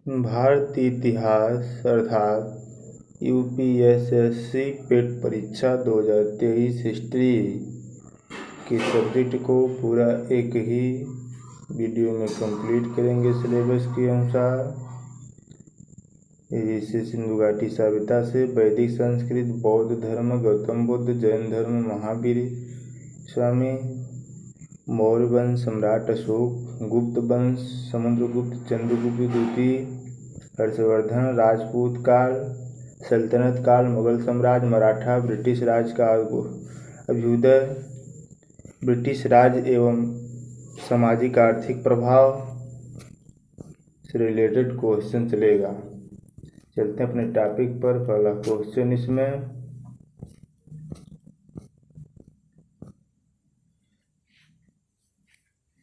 भारतीय इतिहास अर्थात यूपीएसएससी पेट परीक्षा 2023 हिस्ट्री के सब्जेक्ट को पूरा एक ही वीडियो में कंप्लीट करेंगे सिलेबस के अनुसार। ऋषि सिंधु घाटी सभ्यता से वैदिक संस्कृत, बौद्ध धर्म, गौतम बुद्ध, जैन धर्म, महावीर स्वामी, मौर्य वंश, सम्राट अशोक, गुप्त वंश, समुद्रगुप्त, चंद्रगुप्त द्वितीय, हर्षवर्धन, राजपूत काल, सल्तनत काल, मुगल साम्राज्य, मराठा, ब्रिटिश राज का अभ्युदय, ब्रिटिश राज एवं सामाजिक आर्थिक प्रभाव से रिलेटेड क्वेश्चन चलेगा। चलते हैं अपने टॉपिक पर। पहला क्वेश्चन इसमें,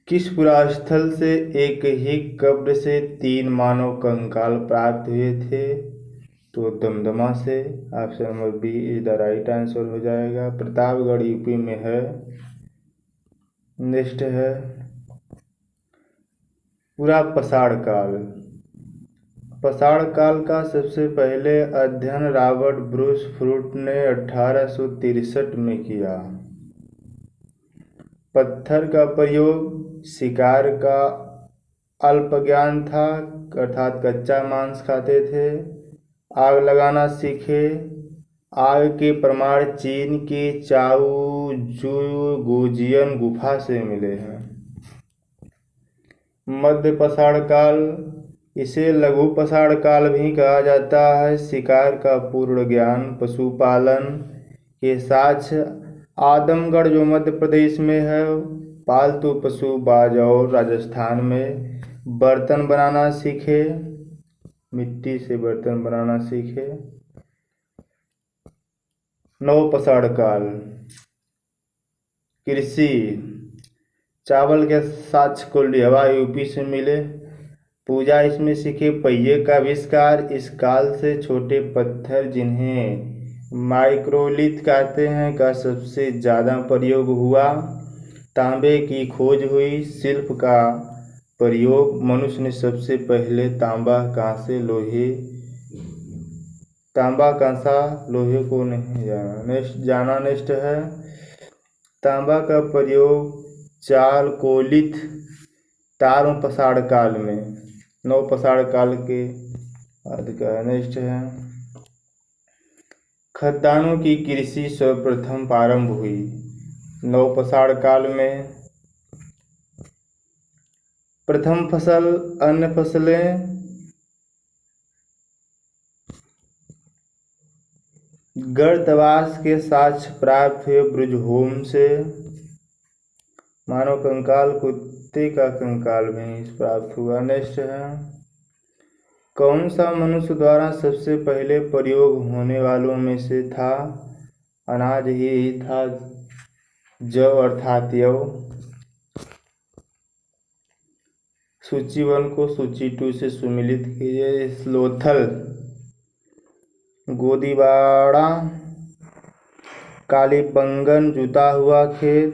किस पुरास्थल से एक ही कब्र से 3 मानव कंकाल प्राप्त हुए थे? तो दमदमा से। Option number B is the right answer हो जाएगा। प्रतापगढ़ यूपी में है। नेक्स्ट है पूरा पाषाण काल। पाषाण काल का सबसे पहले अध्ययन रॉबर्ट ब्रूस फ्रूट ने 1863 में किया। पत्थर का प्रयोग शिकार का अल्प ज्ञान था, अर्थात कच्चा मांस खाते थे। आग लगाना सीखे। आग के प्रमाण चीन की चाओजुगोजियन गुफा से मिले हैं। मध्य पाषाण काल, इसे लघु पाषाण काल भी कहा जाता है। शिकार का पूर्ण ज्ञान, पशुपालन के साक्ष्य आदमगढ़ जो मध्य प्रदेश में है, पालतू पशु बाजौर राजस्थान में। बर्तन बनाना सीखे, मिट्टी से बर्तन बनाना सीखे। नवपाषाण काल, कृषि, चावल के साक्ष्य कोल्डिहवा यूपी से मिले। पूजा इसमें सीखे। पहिए का आविष्कार, इस काल से छोटे पत्थर जिन्हें माइक्रोलिथ कहते हैं का सबसे ज़्यादा प्रयोग हुआ। तांबे की खोज हुई। शिल्प का प्रयोग, मनुष्य ने सबसे पहले तांबा कांसे लोहे को नहीं जाना। नेक्स्ट है तांबा का प्रयोग चालकोलिथ तारों पाषाण काल में, नवपाषाण काल के बाद का। नेक्स्ट है खद्यानों की कृषि सर्वप्रथम प्रारंभ हुई नवपाषाण काल में। प्रथम फसल, अन्य फसलें गर्तवास के साक्ष्य प्राप्त हुए ब्रुजहोम से। मानव कंकाल, कुत्ते का कंकाल भी प्राप्त हुआ। नेक्स्ट है कौन सा मनुष्य द्वारा सबसे पहले प्रयोग होने वालों में से था? अनाज ही था, जव अर्थात यव। सूची 1 को सूची 2 से सुमिलित कीजिए। स्लोथल, गोदीबाड़ा, कालीबंगन जुता हुआ खेत,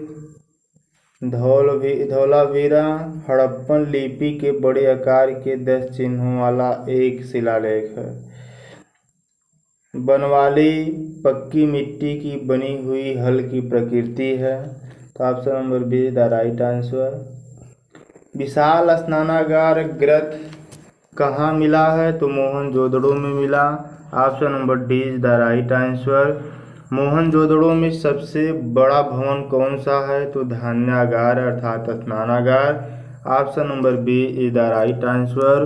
धौलावीरा हड़प्पन लिपि के बड़े आकार के 10 चिन्हों वाला एक शिलालेख है। बनवाली, पक्की मिट्टी की बनी हुई हल की प्रकृति है। तो option number B the right answer. विशाल स्नानागार ग्रंथ कहाँ मिला है? तो मोहनजोदड़ो में मिला। Option number D is the right answer. Mohenjodaro में सबसे बड़ा भवन कौन सा है? तो धान्यागार अर्थात स्नानागार। Option number B is the right answer.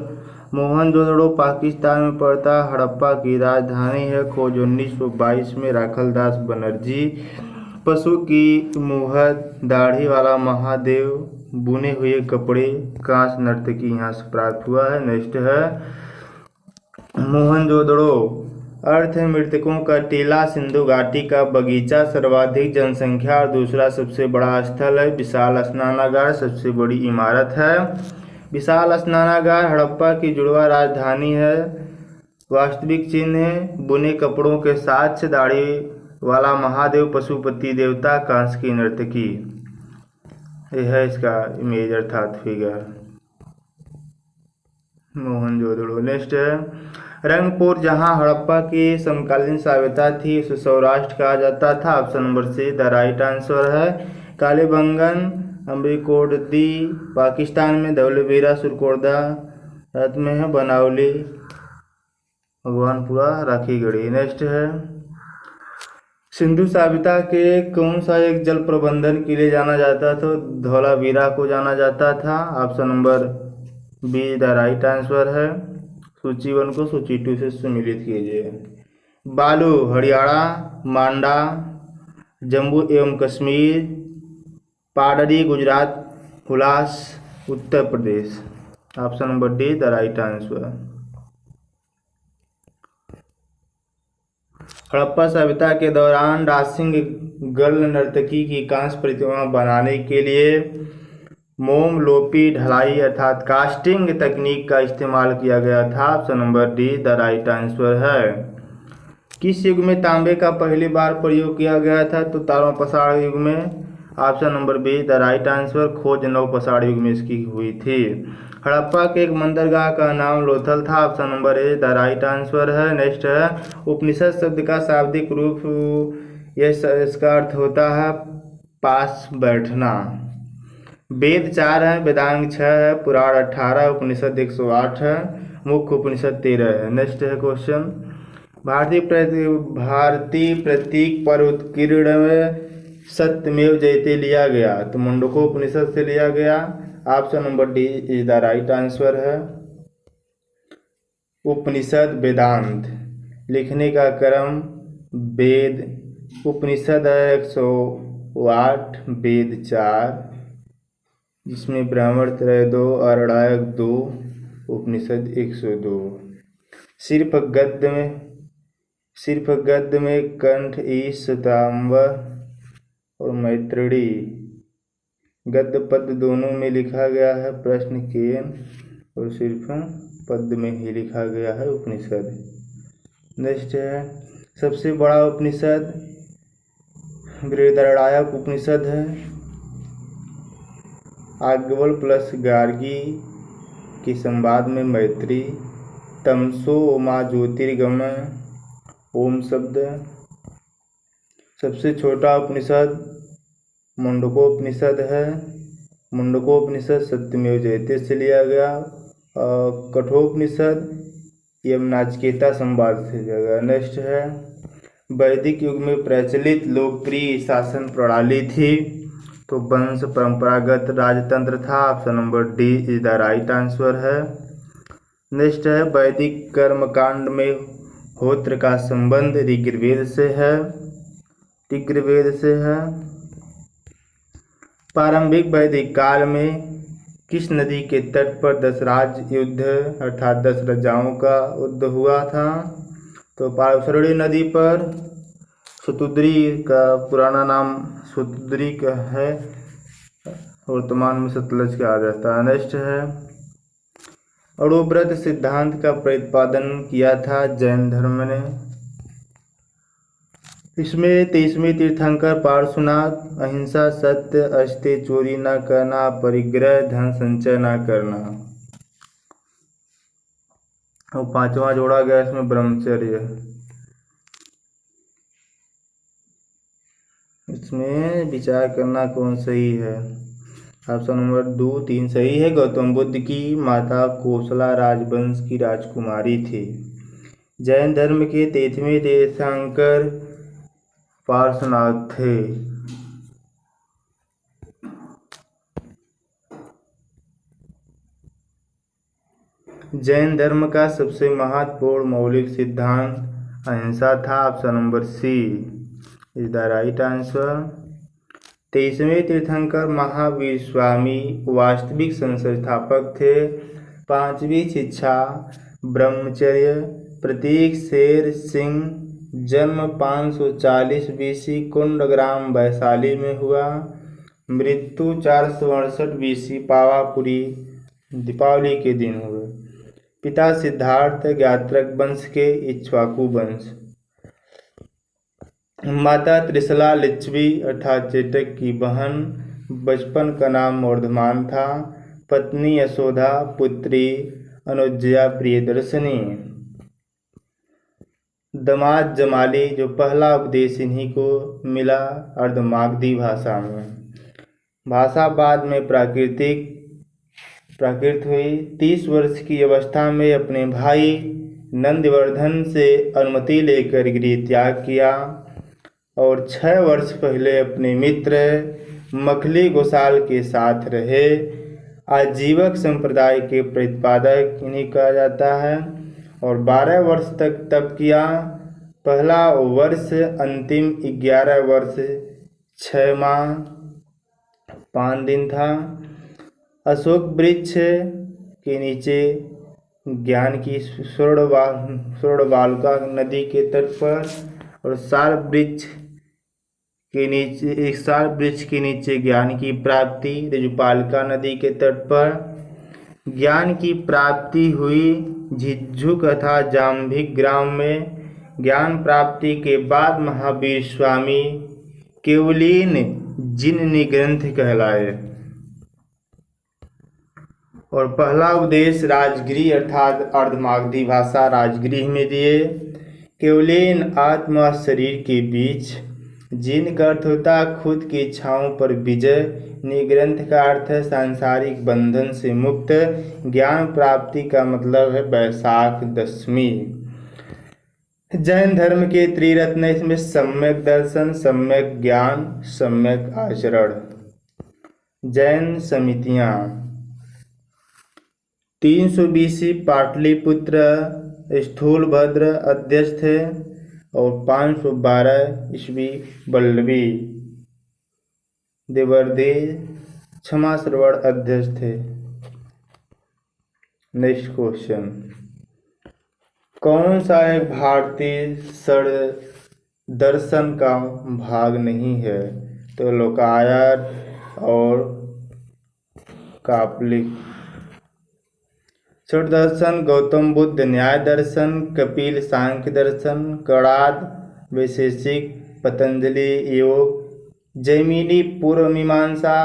Mohenjodaro Pakistan में पड़ता है। हड़प्पा की राजधानी है। खोज 1922 में राखलदास बनर्जी। पशु की मुहर, दाढ़ी वाला महादेव, बुने हुए कपड़े, कांस नर्तकी यहाँ से प्राप्त हुआ है। नेक्स्ट है मोहनजोदड़ो अर्थ है मृतकों का टीला, सिंधु घाटी का बगीचा, सर्वाधिक जनसंख्या और दूसरा सबसे बड़ा स्थल है। विशाल स्नानागार सबसे बड़ी इमारत है। विशाल स्नानागार हड़प्पा की जुड़वा राजधानी है। वास्तविक चिन्ह है बुने कपड़ों के साक्ष्य, दाढ़ी वाला महादेव, पशुपति देवता, कांस की नर्तकी। यह है इसका इमेज अर्थात फिगर। मोहनजोदड़ो। नेक्स्ट है रंगपुर, जहां हड़प्पा की समकालीन सभ्यता थी, उसे सौराष्ट्र कहा जाता था। Option number C the right answer है। कालीबंगन अम्बिकोडदी पाकिस्तान में, धौलावीरा सुरकोटदा भारत में है, बनावली भगवानपुरा राखीगढ़ी। नेक्स्ट है सिंधु सभ्यता के कौन सा एक जल प्रबंधन के लिए जाना जाता था? धौलावीरा को जाना जाता था। Option number B the right answer है। सूची 1 को सूची 2 से सम्मिलित कीजिए। बालू हरियाणा, मांडा जम्मू एवं Kashmir, Padri Gujarat, Hulas Uttar Pradesh. Option number D the right answer. Harappa सभ्यता के दौरान डांसिंग गर्ल नर्तकी की कांस्य प्रतिमा बनाने के लिए मोम लोपी ढलाई अर्थात कास्टिंग तकनीक का इस्तेमाल किया गया था। Option number D the right answer है। किस युग में तांबे का पहली बार प्रयोग किया गया था? तो ताम्रपाषाण युग में। Option number B the right answer. खोज नवपाषाण युग में इसकी हुई थी। हड़प्पा के एक बंदरगाह का नाम लोथल था। Option number A the right answer है। नेक्स्ट है उपनिषद शब्द का शाब्दिक रूप, इसका अर्थ होता है पास बैठना। वेद 4 है, वेदांग 6 है, पुराण 18, उपनिषद 108 है, मुख्य उपनिषद 13 है। नेक्स्ट है क्वेश्चन भारतीय प्रतीक पर उत्कीर्ण में सत्यमेव जयते लिया गया? तो मुंडकोपनिषद से लिया गया। Option number D is the right answer है। उपनिषद वेदांत लिखने का क्रम वेद उपनिषद 108, वेद 4 जिसमें ब्राह्मण त्रय 2, आरणायक 2, उपनिषद 102। सिर्फ गद्य में कंठ ईश श्वेतांबर और मैत्रेयी गद्य पद्य दोनों में लिखा गया है। प्रश्न केन और सिर्फ पद्य में ही लिखा गया है उपनिषद। नेक्स्ट है सबसे बड़ा उपनिषद बृहदारण्यक उपनिषद है। आज्ञवल प्लस गार्गी के संवाद में मैत्री। तमसो मा ज्योतिर्गमय ओम शब्द। सबसे छोटा उपनिषद मुंडकोपनिषद है। मुंडकोपनिषद सत्यमेव जयते से लिया गया। कठोपनिषद यमनाचिकेता संवाद से लिया गया। नेक्स्ट है वैदिक युग में प्रचलित लोकप्रिय शासन प्रणाली थी? तो वंश परंपरागत राजतंत्र था। Option number D is the right answer है। नेक्स्ट है वैदिक कर्मकांड में होत्र का संबंध ऋग्वेद से है। प्रारंभिक वैदिक काल में किस नदी के तट पर दशराज युद्ध अर्थात 10 राजाओं का युद्ध हुआ था? तो पारसरणी नदी पर। शतुद्री का पुराना नाम शतुद्री का है, वर्तमान में सतलज कहा जाता है। नेक्स्ट है अणुव्रत सिद्धांत का प्रतिपादन किया था जैन धर्म ने। इसमें 23वें तीर्थंकर पार्श्वनाथ अहिंसा, सत्य, अस्तेय, चोरी न करना, परिग्रह, धन संचय न करना। और 5वां जोड़ा गया इसमें ब्रह्मचर्य। इसमें विचार करना कौन सही है। ऑप्शन नंबर 2, 3 सही है। गौतम बुद्ध की माता कोसला राजवंश की राजकुमारी थी। जैन धर्म के 23वें तीर्थंकर पार्श्वनाथ थे। जैन धर्म का सबसे महत्वपूर्ण मौलिक सिद्धांत अहिंसा था। Option number C is the right answer. 23वें तीर्थंकर महावीर स्वामी वास्तविक संस्थापक थे। 5वीं शिक्षा ब्रह्मचर्य। प्रतीक शेर सिंह, जन्म 540 BC कुंडग्राम वैशाली में हुआ। मृत्यु 468 BC पावापुरी दीपावली के दिन हुए। पिता सिद्धार्थ ज्ञात्रक वंश के इक्ष्वाकु वंश। माता त्रिशला लिच्छवी अर्थात चेटक की बहन। बचपन का नाम वर्धमान था। पत्नी यशोदा, पुत्री अनुज्जया प्रियदर्शनी। दमाद जमाली जो पहला उपदेश इन्हीं को मिला अर्धमागधी भाषा में। भाषा बाद में प्राकृत हुई। 30 वर्ष की अवस्था में अपने भाई नंदवर्धन से अनुमति लेकर गृह त्याग किया और 6 वर्ष पहले अपने मित्र मखली गोसाल के साथ रहे। आजीवक संप्रदाय के प्रतिपादक इन्हीं कहा जाता है और 12 वर्ष तक तप किया। पहला वर्ष अंतिम 11 वर्ष 6 माह 5 दिन था। अशोक वृक्ष के नीचे ज्ञान की स्वर्णबालुका नदी के तट पर और साल वृक्ष के नीचे ज्ञान की प्राप्ति ऋजुपालिका नदी के तट पर ज्ञान की प्राप्ति हुई। झिझुक तथा जाम्भिक ग्राम में ज्ञान प्राप्ति के बाद महावीर स्वामी केवलीन जिन ग्रंथ कहलाए और पहला उपदेश राजगृह अर्थात अर्धमागधी भाषा राजगृह में दिए। केवलीन आत्मा और शरीर के बीच, जिन का अर्थ होता खुद की इच्छाओं पर विजय, निग्रंथ का अर्थ है सांसारिक बंधन से मुक्त। ज्ञान प्राप्ति का मतलब है वैशाख दशमी। जैन धर्म के त्रिरत्न इसमें सम्यक दर्शन, सम्यक ज्ञान, सम्यक आचरण। जैन समितियाँ 320 पाटलिपुत्र स्थूलभद्र अध्यक्ष थे और 512 ईस्वी वल्लभी देवर्दे क्षमा श्रवण अध्यक्ष थे। नेक्स्ट क्वेश्चन, कौन सा एक भारतीय षड दर्शन का भाग नहीं है? तो लोकायत और कापलिक। षड दर्शन गौतम बुद्ध न्याय दर्शन, कपिल सांख्य दर्शन, कणाद वैशेषिक, पतंजलि योग, जैमिनी पूर्व मीमांसा,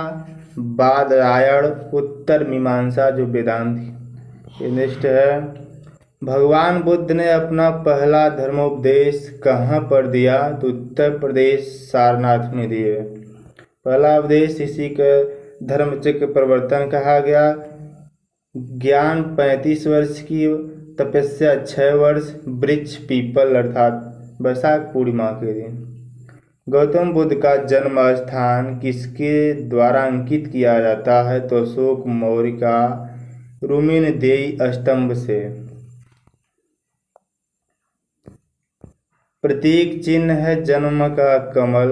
बादरायण उत्तर मीमांसा जो वेदांत। नेक्स्ट है, भगवान बुद्ध ने अपना पहला धर्मोपदेश कहाँ पर दिया? तो उत्तर प्रदेश सारनाथ में दिए। पहला उपदेश इसी का धर्मचक्र प्रवर्तन कहा गया। ज्ञान 35 वर्ष की, तपस्या 6 वर्ष, वृक्ष पीपल अर्थात वैशाख पूर्णिमा के दिन। गौतम बुद्ध का जन्म स्थान किसके द्वारा अंकित किया जाता है? तो अशोक मौर्य का रुमिन देई स्तंभ से। प्रतीक चिन्ह है जन्म का कमल,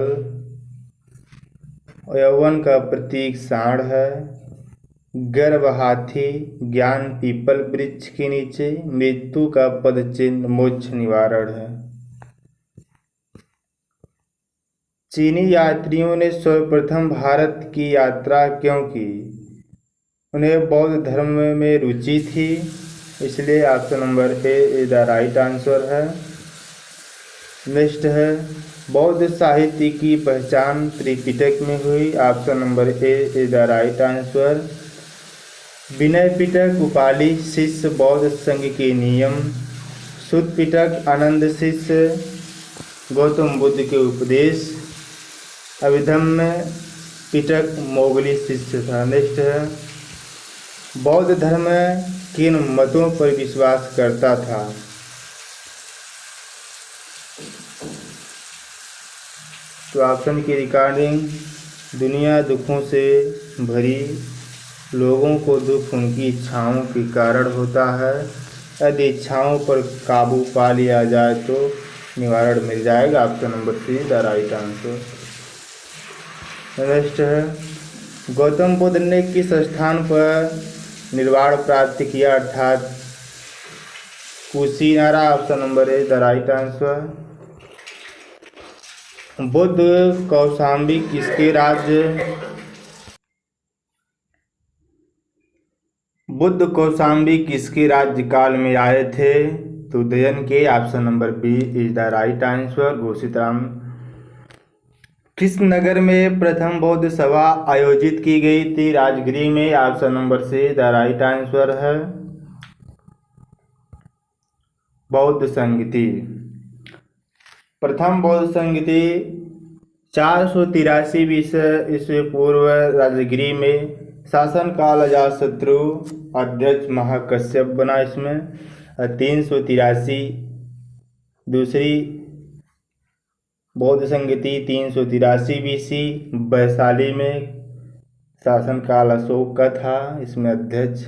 यौवन का प्रतीक सांड है, गर्भ हाथी, ज्ञान पीपल वृक्ष के नीचे, मृत्यु का पद चिन्ह मोक्ष निवारण है। चीनी यात्रियों ने सर्वप्रथम भारत की यात्रा क्यों की? उन्हें बौद्ध धर्म में रुचि थी, इसलिए option number A is the right answer है। नेक्स्ट है, बौद्ध साहित्य की पहचान त्रिपिटक में हुई। Option number A is the right answer. Vinaya Pitaka Upali शिष्य बौद्ध संघ के नियम, सुत पिटक आनंद शिष्य गौतम बुद्ध के उपदेश, अभिधम्म पिटक मोगली शिष्य था। नेक्स्ट है, बौद्ध धर्म किन मतों पर विश्वास करता था? तो ऑप्शन की रिकॉर्डिंग, दुनिया दुखों से भरी, लोगों को दुख उनकी इच्छाओं के कारण होता है, यदि इच्छाओं पर काबू पा लिया जाए तो निवारण मिल जाएगा। Option number C the right answer. Next है, गौतम बुद्ध ने किस स्थान पर निर्वाण प्राप्त किया अर्थात Kushinara? Option number A the right answer. Buddha Kaushambi किसके राज्य? बुद्ध कौशाम्बी किसके राज्यकाल में आए थे? तो उदयन के। Option number B is the right answer Ghoshitaram. Krishnanagar में प्रथम बौद्ध सभा आयोजित की गई थी राजगृह में। Option number C the right answer है। बौद्ध संगति। प्रथम बौद्ध संगति 483 ईस्वी पूर्व राजगिरी में शासनकाल अजातशत्रु अध्यक्ष महाकश्यप बना इसमें। 383 दूसरी बौद्ध संगति 383 BC वैशाली में शासनकाल अशोक का था, इसमें अध्यक्ष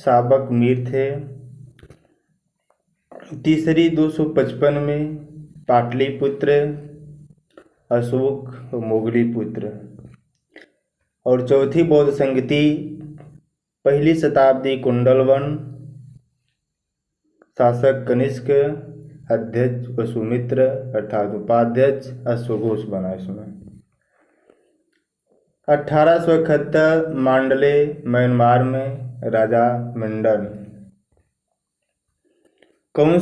शाबक मीर थे। तीसरी 255 में पाटलिपुत्र अशोक मोगली पुत्र। और चौथी बौद्ध संगति 1ली शताब्दी कुंडलवन शासक कनिष्क अध्यक्ष वसुमित्र अर्थात उपाध्यक्ष अश्वघोष बना इसमें। 1871 मांडले म्यांमार में राजा मंडन। कौन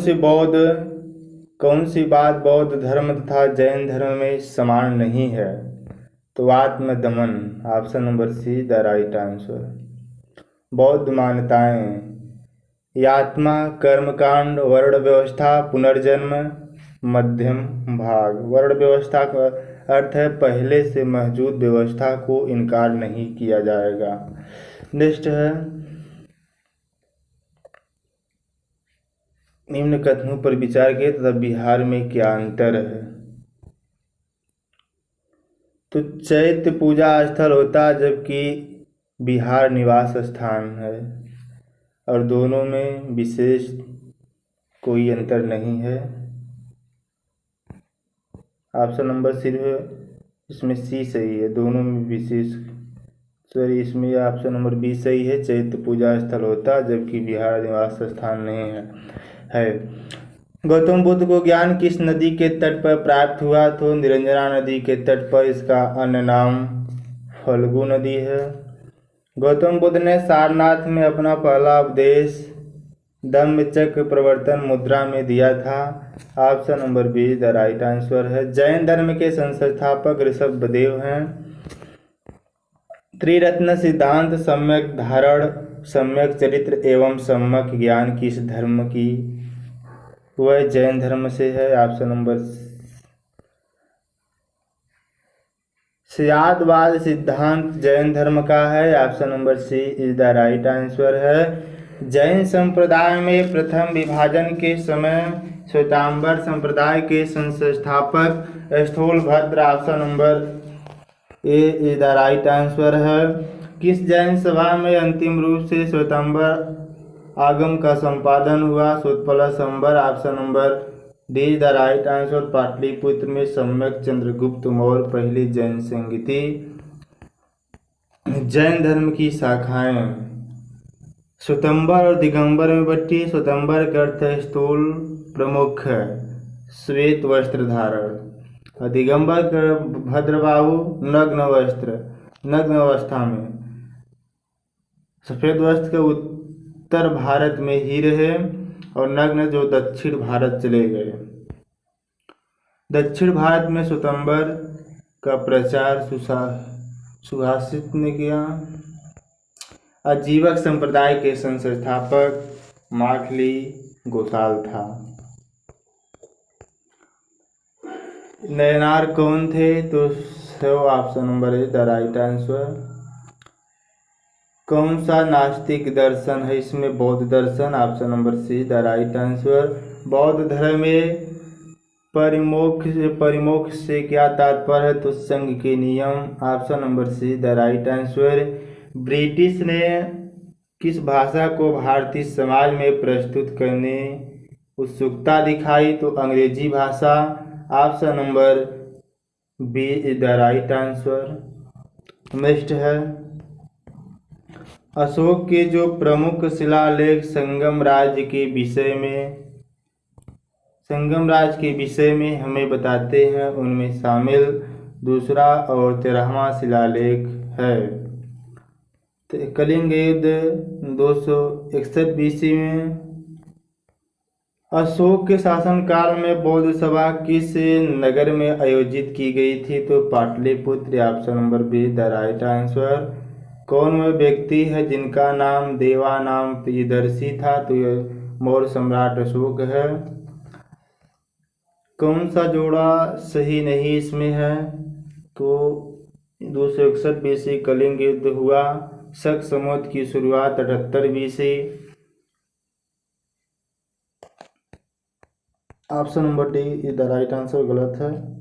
सी बात बौद्ध धर्म तथा जैन धर्म में समान नहीं है? तो आत्मदमन, option number C the right answer. बौद्ध मान्यताएं: आत्मा, कर्मकांड, वर्ण व्यवस्था, पुनर्जन्म, मध्यम भाग। वर्ण व्यवस्था का अर्थ है पहले से मौजूद व्यवस्था को इनकार नहीं किया जाएगा। नेक्स्ट है निम्न कथनों पर विचार किए तथा बिहार में क्या अंतर है? तो चैत्य पूजा स्थल होता है जबकि बिहार निवास स्थान है, और दोनों में विशेष कोई अंतर नहीं है। ऑप्शन नंबर सिर्फ इसमें सी सही है, दोनों में विशेष सॉरी इसमें ऑप्शन नंबर बी सही है। चैत्य पूजा स्थल होता जबकि बिहार निवास स्थान नहीं है। गौतम बुद्ध को ज्ञान किस नदी के तट पर प्राप्त हुआ? तो निरंजना नदी के तट पर। इसका अन्य नाम फल्गु नदी है। गौतम बुद्ध ने सारनाथ में अपना पहला उपदेश धम्मचक्र प्रवर्तन मुद्रा में दिया था। Option number B the right answer है। जैन धर्म के संस्थापक ऋषभदेव हैं। त्रिरत्न सिद्धांत सम्यक धारण, सम्यक चरित्र एवं सम्यक ज्ञान किस धर्म की? वह जैन धर्म से है। ऑप्शन नंबर स्यादवाद सिद्धांत जैन धर्म का है। Option number C is the right answer है। जैन संप्रदाय में प्रथम विभाजन के समय श्वेतांबर संप्रदाय के संस्थापक Sthulabhadra. Option number A is the right answer है। किस जैन सभा में अंतिम रूप से श्वेतांबर आगम का संपादन हुआ? सोत्पला-संबर। Option number D is the right answer. Pataliputra में सम्यक चंद्रगुप्त मौर्य पहली जैन संगति। जैन धर्म की शाखाएं श्वेतांबर और दिगंबर में बटी। श्वेतांबर का अर्थ है स्थूल प्रमुख श्वेत वस्त्र धारण, और दिगंबर का भद्रबाहु नग्न वस्त्र, नग्न अवस्था में सफेद वस्त्र के उत्तर भारत में ही रहे, और नग्न जो दक्षिण भारत चले गए। दक्षिण भारत में श्वेतांबर का प्रचार सुभाषित ने किया। आजीवक संप्रदाय के संस्थापक माखली गोसाल था। नयनार कौन थे? तो option number A the right answer. कौन सा नास्तिक दर्शन है? इसमें बौद्ध दर्शन। Option number C the right answer. बौद्ध धर्म में परिमोक्ष से क्या तात्पर्य है? तो संघ के नियम। Option number C the right answer. British ने किस भाषा को भारतीय समाज में प्रस्तुत करने उत्सुकता दिखाई? तो अंग्रेजी भाषा। Option number B is the right answer. Next है अशोक के जो प्रमुख शिलालेख संगम राज्य के विषय में हमें बताते हैं, उनमें शामिल दूसरा और 13वां शिलालेख है। कलिंग युद्ध 261 BC में। अशोक के शासनकाल में बौद्ध सभा किस नगर में आयोजित की गई थी? तो Pataliputra. Option number B the right answer. कौन वह व्यक्ति है जिनका नाम देवानाम प्रियदर्शी था? तो मौर्य सम्राट अशोक है। कौन सा जोड़ा सही नहीं इसमें है? तो 261 BC कलिंग युद्ध हुआ। शक समुद्र की शुरुआत 78 BC। Option number D is the right answer, गलत है।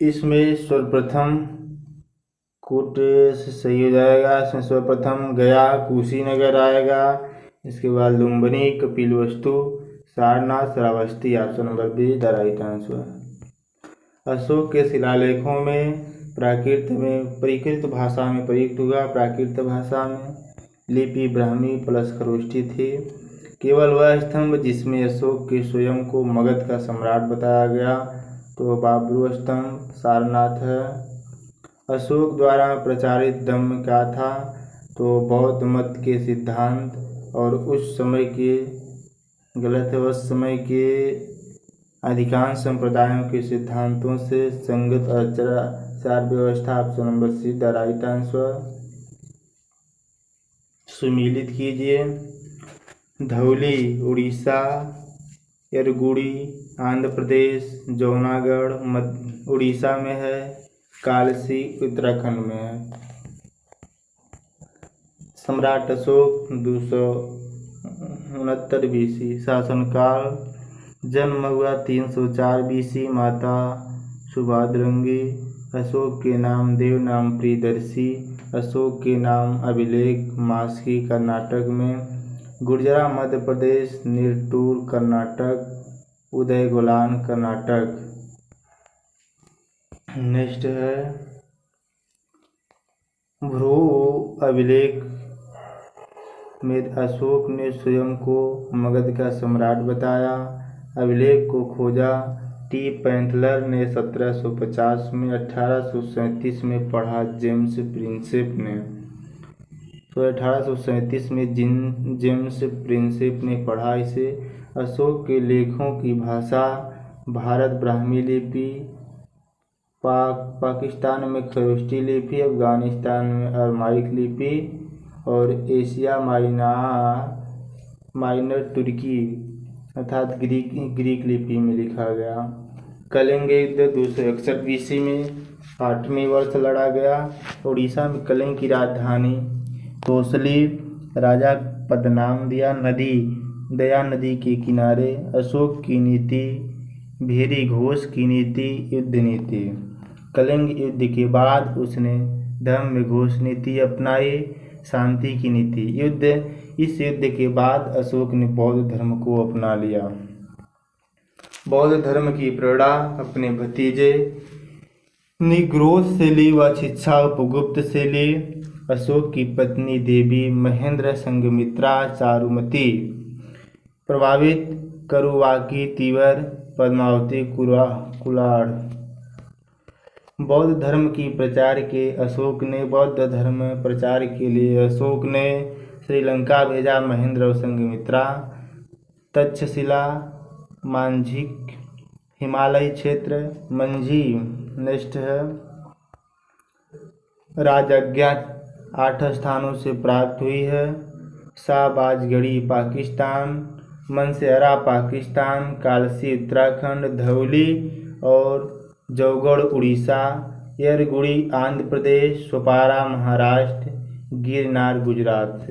इसमें सर्वप्रथम कूट से सही हो जाएगा। इसमें सर्वप्रथम गया कुशीनगर आएगा। इसके बाद Lumbini, Kapilavastu, Sarnath, Shravasti. Option number B the right answer. Ashok के शिलालेखों में प्राकृत भाषा में प्रयुक्त हुआ। प्राकृत भाषा में लिपि ब्राह्मी प्लस खरोष्ठी थी। केवल वह स्तंभ जिसमें अशोक के स्वयं को मगध का सम्राट बताया गया तो बाबरू स्तंभ सारनाथ है। अशोक द्वारा प्रचारित धम्म क्या था? तो बौद्ध मत के सिद्धांत और उस समय के गलत है, उस समय के अधिकांश संप्रदायों के सिद्धांतों से संगत आचार व्यवस्था। Option number C the right answer. सुमिलित कीजिए। धौली उड़ीसा, यरगुड़ी आंध्र प्रदेश, जौनागढ़ उड़ीसा में है, कालसी उत्तराखंड में है। सम्राट अशोक 269 BC शासनकाल। जन्म हुआ 304 BC, माता सुभाद्रंगी। अशोक के नाम देवनाम प्रियदर्शी। अशोक के नाम अभिलेख मास्की कर्नाटक में। गुर्जरा मध्य प्रदेश, निरटूर कर्नाटक, उदयगोलान कर्नाटक। नेक्स्ट है भ्रू अभिलेख में अशोक ने स्वयं को मगध का सम्राट बताया। अभिलेख को खोजा टी पैंथलर ने 1750 में। 1837 में पढ़ा जेम्स प्रिंसेप ने। तो 1837 में जेम्स प्रिंसेप ने पढ़ा इसे। अशोक के लेखों की भाषा भारत ब्राह्मी लिपि, पाकिस्तान में खरोष्ठी लिपि, अफगानिस्तान में अरमाइक लिपि और एशिया माइनर तुर्की अर्थात ग्रीक लिपि में लिखा गया। कलिंग युद्ध 261 BC में 8वें वर्ष लड़ा गया। उड़ीसा में कलिंग की राजधानी तोसली राजा पदनाम दिया। नदी दया नदी के किनारे। अशोक की नीति भेरी घोष की नीति युद्ध नीति। कलिंग युद्ध के बाद उसने धम्म घोष नीति अपनाई, शांति की नीति। इस युद्ध के बाद अशोक ने बौद्ध धर्म को अपना लिया। बौद्ध धर्म की प्रेरणा अपने भतीजे निग्रोध से ली व शिक्षा उपगुप्त से ली। अशोक की पत्नी देवी महेंद्र संघमित्रा चारुमती प्रभावित करुवाकी तीवर पद्मावती कुलाड़। बौद्ध धर्म की प्रचार के बौद्ध धर्म प्रचार के लिए अशोक ने श्रीलंका भेजा महेंद्र संघमित्रा। तक्षशिला मांझिक हिमालयी क्षेत्र मंझी। नेक्स्ट है राजज्ञा 8 स्थानों से प्राप्त हुई है। शाहबाजगढ़ी पाकिस्तान, मनसेहरा पाकिस्तान, कालसी उत्तराखंड, धौली और जौगढ़ उड़ीसा, यरगुड़ी आंध्र प्रदेश, सोपारा महाराष्ट्र, गिरनार गुजरात।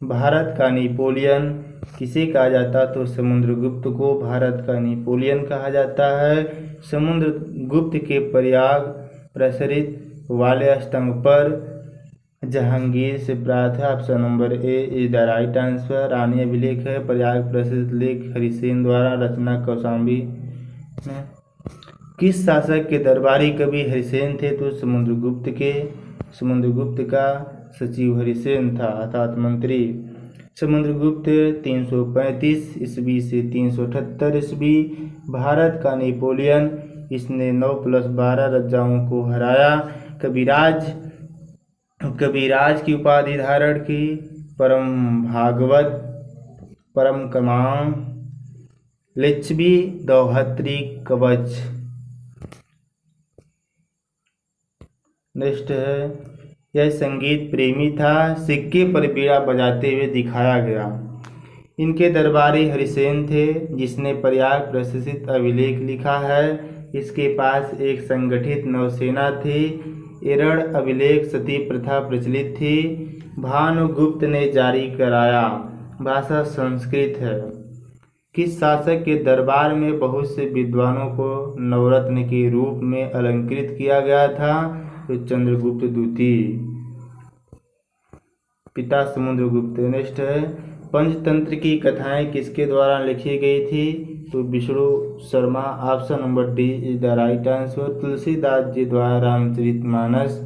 भारत का नेपोलियन किसे कहा जाता? तो समुद्रगुप्त को भारत का नेपोलियन कहा जाता है। समुद्रगुप्त के प्रयाग प्रसरित वाले स्तंभ पर जहांगीर से प्राप्त है। Option number A is the right answer. रानी अभिलेख है। प्रयाग प्रसिद्ध लेख हरिसेन द्वारा, रचना कौशाम्बी में। किस शासक के दरबारी कवि हरिसेन थे? तो समुद्रगुप्त का सचिव हरिसेन था अर्थात मंत्री। समुद्रगुप्त 335 ईस्वी से 378 ईस्वी भारत का नेपोलियन। इसने 9+12 राजाओं को हराया। कविराज की उपाधि धारण की। परम भागवत, परम कमांग, लिच्छवी, दौहत्री, कवच। नेक्स्ट है यह संगीत प्रेमी था। सिक्के पर बीड़ा बजाते हुए दिखाया गया। इनके दरबारी हरिसेन थे, जिसने प्रयाग प्रशिक्षित अभिलेख लिखा है। इसके पास एक संगठित नौसेना थी। एरड़ अभिलेख सती प्रथा प्रचलित थी। भानुगुप्त ने जारी कराया। भाषा संस्कृत है। किस शासक के दरबार में बहुत से विद्वानों को नवरत्न के रूप में अलंकृत किया गया था? तो चंद्रगुप्त द्वितीय, पिता समुद्रगुप्त। नेक्स्ट है, पंचतंत्र की कथाएं किसके द्वारा लिखी गई थी? तो Vishnu Sharma. Option number D is the right answer. Tulsidas ji द्वारा रामचरितमानस,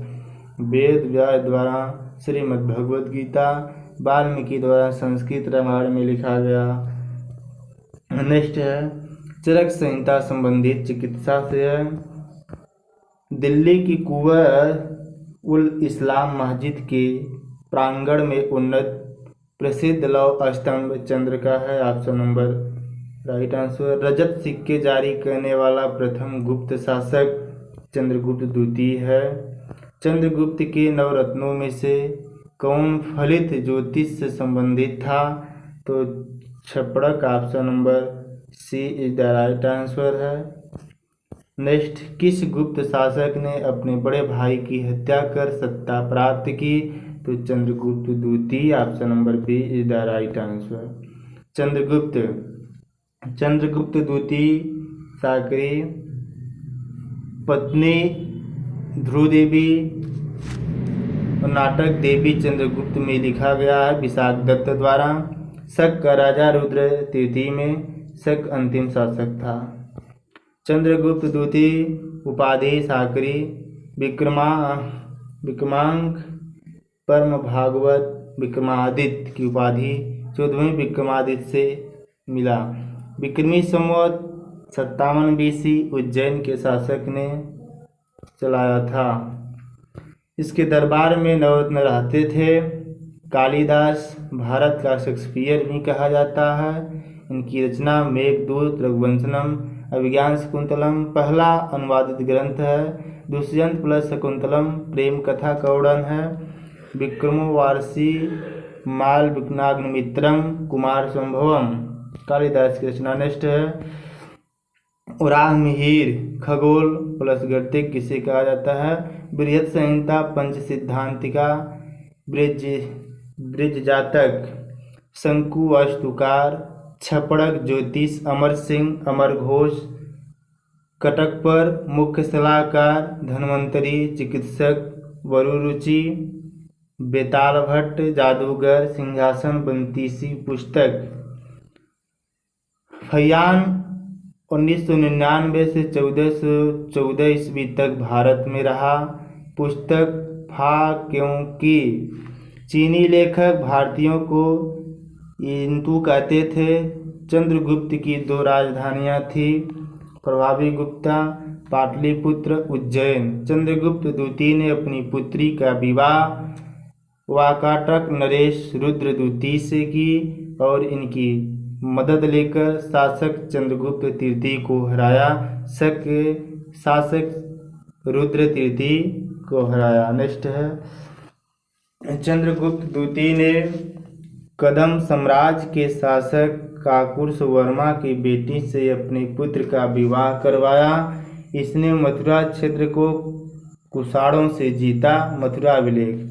वेद व्यास द्वारा श्रीमद् भगवद गीता, वाल्मीकि द्वारा संस्कृत रामायण में लिखा गया। नेक्स्ट है, चरक संहिता संबंधित चिकित्सा से है। दिल्ली की कुंवर उल इस्लाम मस्जिद के प्रांगण में उन्नत प्रसिद्ध लौह स्तंभ चंद्र का है। Option number right answer. रजत सिक्के जारी करने वाला प्रथम गुप्त शासक चंद्रगुप्त द्वितीय है। चंद्रगुप्त के नवरत्नों में से कौन फलित ज्योतिष से संबंधित था? तो छपड़क। Option number C is the right answer है। नेक्स्ट, किस गुप्त शासक ने अपने बड़े भाई की हत्या कर सत्ता प्राप्त की? तो चंद्रगुप्त द्वितीय। Option number B is the right answer. Chandragupta द्वितीय साकरी पत्नी ध्रुवदेवी और नाटक देवी चंद्रगुप्त में लिखा गया है विशाख दत्त द्वारा। शक का राजा रुद्र तृतीय में शक अंतिम शासक था। चंद्रगुप्त द्वितीय उपाधि साकरी विक्रमांक परम भागवत विक्रमादित्य की उपाधि 14वें विक्रमादित्य से मिला। विक्रमी संवत 57 BC उज्जैन के शासक ने चलाया था। इसके दरबार में नवरत्न रहते थे। कालिदास भारत का शेक्सपियर भी कहा जाता है। इनकी रचना मेघदूत, रघुवंशनम, अभिज्ञान शकुंतलम पहला अनुवादित ग्रंथ है। दुष्यंत प्लस शकुंतलम प्रेम कथा कौड़न है। विक्रमोर्वशी मालविकाग्निमित्रम कुमार संभवम कालिदास की रचना। नेक्स्ट है, उराह मिहिर खगोल प्लस गणित किसे कहा जाता है? बृहत संहिता पंच सिद्धांतिका ब्रज जातक शंकु अष्टुकार छपड़क ज्योतिष अमर सिंह अमर घोष कटक पर मुख्य सलाहकार धन्वंतरी चिकित्सक वरुरुचि बेताल भट्ट जादूगर सिंहासन बंतीसी पुस्तक। फैयान 1999 से 1414 ईस्वी तक भारत में रहा। पुस्तक फा क्योंकि चीनी लेखक भारतीयों को इंतु कहते थे। चंद्रगुप्त की 2 राजधानियां थी, प्रभावी गुप्ता पाटलिपुत्र उज्जैन। चंद्रगुप्त द्वितीय ने अपनी पुत्री का विवाह वाकाटक नरेश रुद्र द्वितीय से की और इनकी मदद लेकर शासक चंद्रगुप्त तृतीय को हराया। शासक रुद्र तृतीय को हराया। नेक्स्ट है, चंद्रगुप्त द्वितीय ने कदम साम्राज्य के शासक काकुर्स वर्मा की बेटी से अपने पुत्र का विवाह करवाया। इसने मथुरा क्षेत्र को कुषाणों से जीता। मथुरा अभिलेख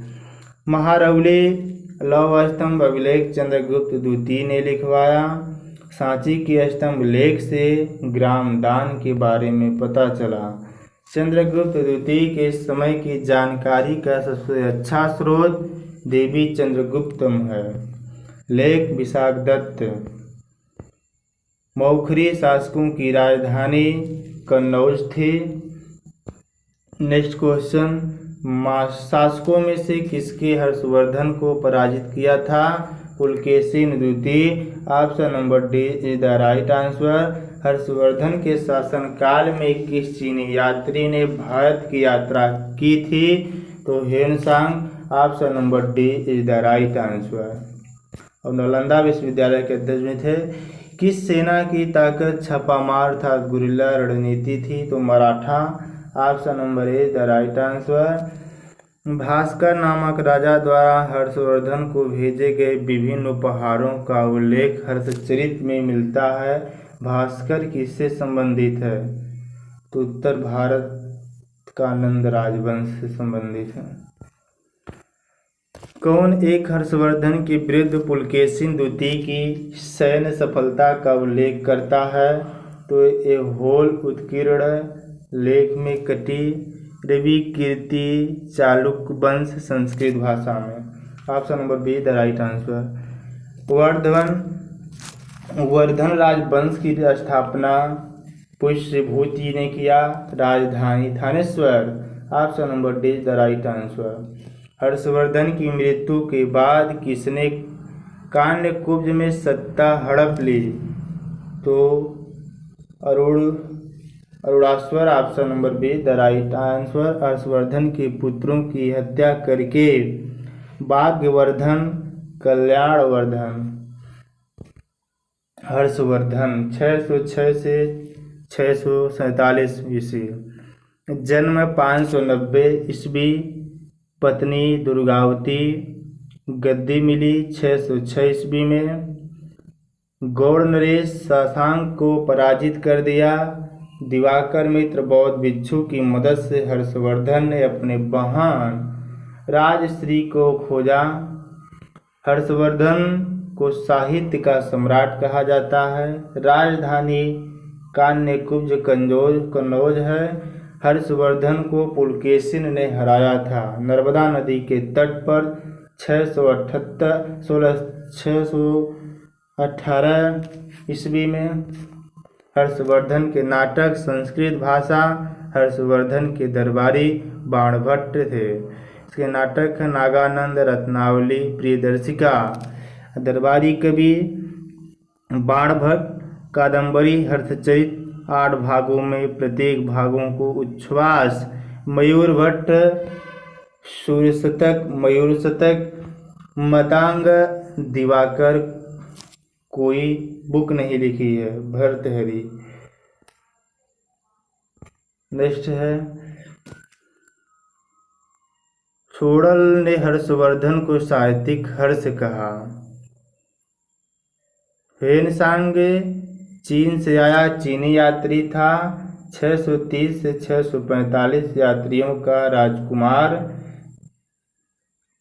महारौली लौह स्तंभ अभिलेख चंद्रगुप्त द्वितीय ने लिखवाया। सांची के स्तंभ लेख से ग्राम दान के बारे में पता चला। चंद्रगुप्त द्वितीय के समय की जानकारी का सबसे अच्छा स्रोत देवी चंद्रगुप्तम है। लेख विशाख दत्त। मौखरी शासकों की राजधानी कन्नौज थी। नेक्स्ट क्वेश्चन, शासकों में से किसके हर्षवर्धन को पराजित किया था? पुलकेशिन द्वितीय। Option number D is the right answer. Harshavardhan के शासनकाल में किस चीनी यात्री ने भारत की यात्रा की थी? तो Hiuen Tsang. Option number D is the right answer. और नालंदा विश्वविद्यालय के अध्यक्ष में थे। किस सेना की ताकत छापामार था गुरिल्ला रणनीति थी? तो Maratha. Option number A the right answer. Bhaskar नामक राजा द्वारा हर्षवर्धन को भेजे गए विभिन्न उपहारों का उल्लेख हर्षचरित में मिलता है। भास्कर किससे संबंधित है? तो उत्तर भारत का नंद राजवंश से संबंधित है। कौन एक हर्षवर्धन के विरुद्ध पुलकेशिन द्वितीय की सैन्य सफलता का उल्लेख करता है? तो ये होल उत्कीर्ण लेख में कटी रवि कीर्ति चालुक्य वंश संस्कृत भाषा में। Option number B the right answer. Vardhan राजवंश की स्थापना पुष्यभूति ने किया। राजधानी Thaneshwar. Option number D the right answer. Harshvardhan की मृत्यु के बाद किसने कान्यकुब्ज में सत्ता हड़प ली? तो Arunashwar. Option number B the right answer. Harshavardhan के पुत्रों की हत्या करके भाग्यवर्धन कल्याणवर्धन हर्षवर्धन 606 से 647 ईस्वी। जन्म 590 ईस्वी। पत्नी दुर्गावती। गद्दी मिली 606 ईस्वी में। गौड़ नरेश शशांक को पराजित कर दिया। दिवाकर मित्र बौद्ध भिक्षु की मदद से हर्षवर्धन ने अपने बहन राजश्री को खोजा। हर्षवर्धन को साहित्य का सम्राट कहा जाता है। राजधानी कान्यकुब्ज कन्नौज है। हर्षवर्धन को पुलकेशिन ने हराया था नर्मदा नदी के तट पर 618 ईस्वी में। हर्षवर्धन के नाटक संस्कृत भाषा। हर्षवर्धन के दरबारी बाणभट्ट थे। इसके नाटक है नागानंद, रत्नावली, प्रियदर्शिका। दरबारी कवि बाणभट्ट। कादंबरी हर्षचरित 8 भागों में प्रत्येक भागों को उच्छ्वास मयूरभट्ट सूर्यशतक मयूरशतक मतांग दिवाकर कोई बुक नहीं लिखी है। भर्तहरि। नेक्स्ट है छोड़ल ने हर्षवर्धन को साहित्यिक हर्ष कहा। हेनसांग चीन से आया चीनी यात्री था। 630 से 645 यात्रियों का राजकुमार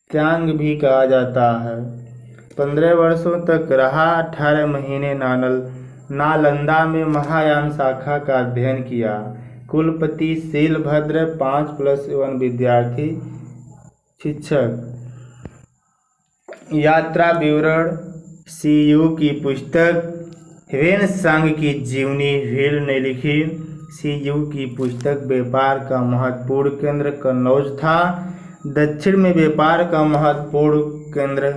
त्यांग भी कहा जाता है। 15 वर्षों तक रहा। 18 महीने नालंदा में महायान शाखा का अध्ययन किया। कुलपति शीलभद्र 5+1 विद्यार्थी शिक्षक। यात्रा विवरण सीयू की पुस्तक। ह्वेनसांग की जीवनी व्हील ने लिखी। सीयू की पुस्तक व्यापार का महत्वपूर्ण केंद्र कन्नौज था। दक्षिण में व्यापार का महत्वपूर्ण केंद्र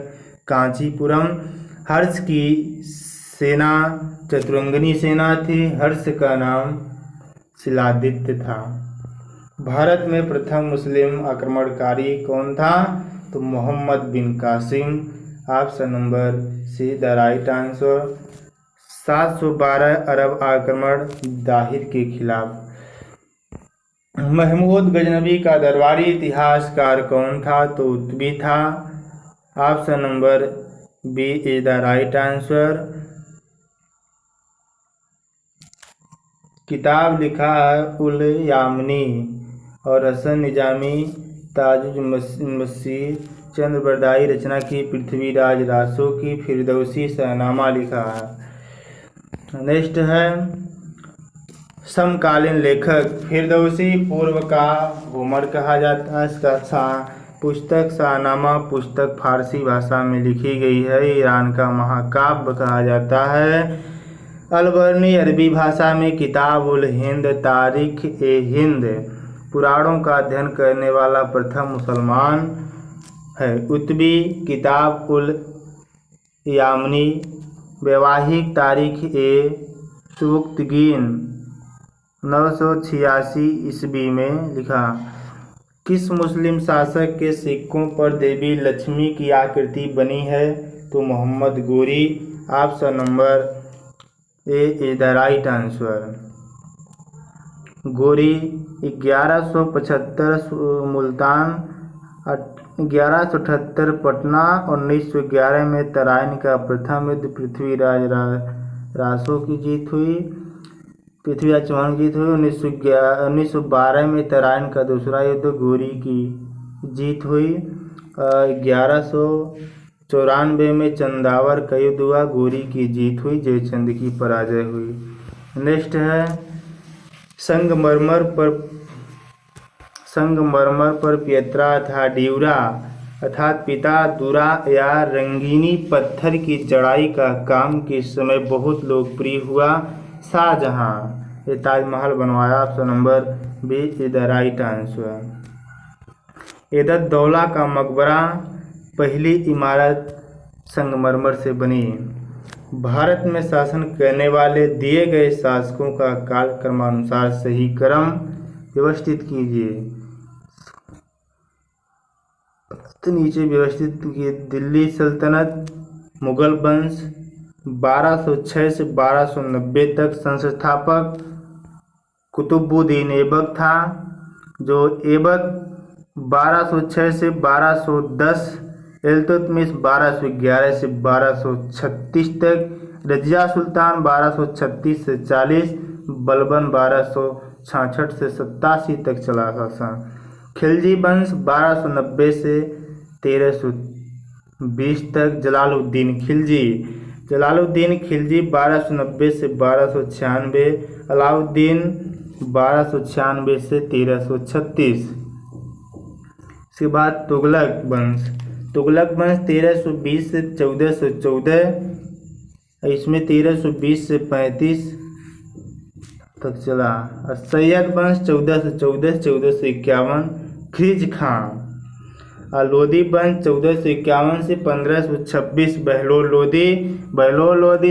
कांचीपुरम। हर्ष की सेना चतुरंगनी सेना थी। हर्ष का नाम शिलादित्य था। भारत में प्रथम मुस्लिम आक्रमणकारी कौन था? तो Muhammad bin Qasim. Option number C the right answer. 712 अरब आक्रमण दाहिर के खिलाफ। महमूद गजनवी का दरबारी इतिहासकार कौन था? तो उत्बी था। Option number B is the right answer. किताब लिखा है उल यामनी और हसन निजामी। ताजुज मसीह चंद्रबरदाई रचना की। पृथ्वीराज रासो की फिरदौसी शहनामा लिखा है। नेक्स्ट है समकालीन लेखक। फिरदौसी पूर्व का होमर कहा जाता है। इसका पुस्तक शाहनामा पुस्तक फारसी भाषा में लिखी गई है। ईरान का महाकाव्य कहा जाता है। अलबर्नी अरबी भाषा में किताब उल हिंद तारीख ए हिंद पुराणों का अध्ययन करने वाला प्रथम मुसलमान है। उत्बी किताब उल यामनी वैवाहिक तारीख ए सुक्तगीन 986 ईस्वी में लिखा। किस मुस्लिम शासक के सिक्कों पर देवी लक्ष्मी की आकृति बनी है? तो Mohammad Ghori. Option number A is the right answer. गोरी 1175 मुल्तान 1178 पटना। 1911 में तराइन का प्रथम युद्ध पृथ्वीराज रासो की जीत हुई, पृथ्वीराज चौहान की जीत हुई। 1912 में तराइन का दूसरा युद्ध गोरी की जीत हुई। 1194 में चंदावर का युद्ध हुआ, गोरी की जीत हुई, जयचंद की पराजय हुई। नेक्स्ट है संगमरमर पर पियत्रा तथा ड्यूरा अर्थात पिता दूरा या रंगीनी पत्थर की जड़ाई का काम किस समय बहुत लोकप्रिय हुआ? शाहजहां। ये ताजमहल बनवाया। Option number B is the right answer. एदत दौला का मकबरा पहली इमारत संगमरमर से बनी। भारत में शासन करने वाले दिए गए शासकों का कालक्रमानुसार सही क्रम व्यवस्थित कीजिए। तो नीचे व्यवस्थित कीजिए। दिल्ली सल्तनत मुगल वंश 1206 से 1290 तक संस्थापक कुतुबुद्दीन ऐबक था, जो ऐबक 1206 से 1210, इल्तुतमिश 1211 से 1236 तक, रजिया सुल्तान 1236 से 40, बलबन 1266 से 87 तक चला शासन। खिलजी वंश 1290 से 1320 तक, जलालुद्दीन खिलजी 1290 से 1296, अलाउद्दीन 1296 से 1336। इसके बाद तुगलक वंश 1320 से 1414, इसमें 1320 से 35 तक चला। और सैयद वंश 1414 से 1451, खिज खां। और लोधी वंश 1451 से 1526, बहलोल लोधी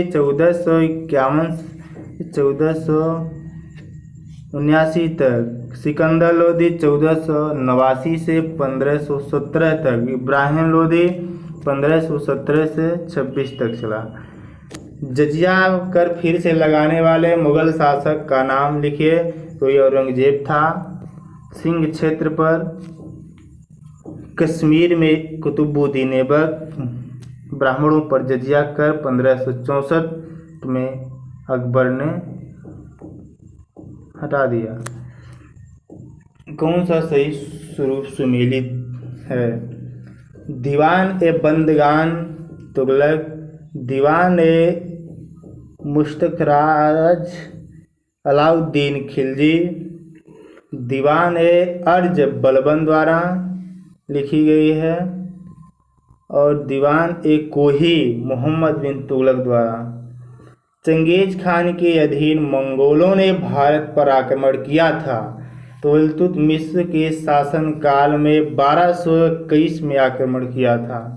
1451 से 1479 तक, सिकंदर लोधी 1489 से 1517 तक, इब्राहिम लोधी 1517 से 26 तक चला। जजिया कर फिर से लगाने वाले मुगल शासक का नाम लिखिए। तो ये औरंगजेब था। सिंध क्षेत्र पर, कश्मीर में कुतुबुद्दीन ऐबक, ब्राह्मणों पर जजिया कर 1564 में अकबर ने हटा दिया। कौन सा सही स्वरूप सुमेलित है? दीवान ए बंदगान तुगलक, दीवान ए मुश्तखराज अलाउद्दीन खिलजी, दीवान ए अर्ज बलबन द्वारा लिखी गई है, और दीवान ए कोही मोहम्मद बिन तुगलक द्वारा। चंगेज खान के अधीन मंगोलों ने भारत पर आक्रमण किया था, तो इल्तुतमिश के शासनकाल में 1221 में आक्रमण किया था।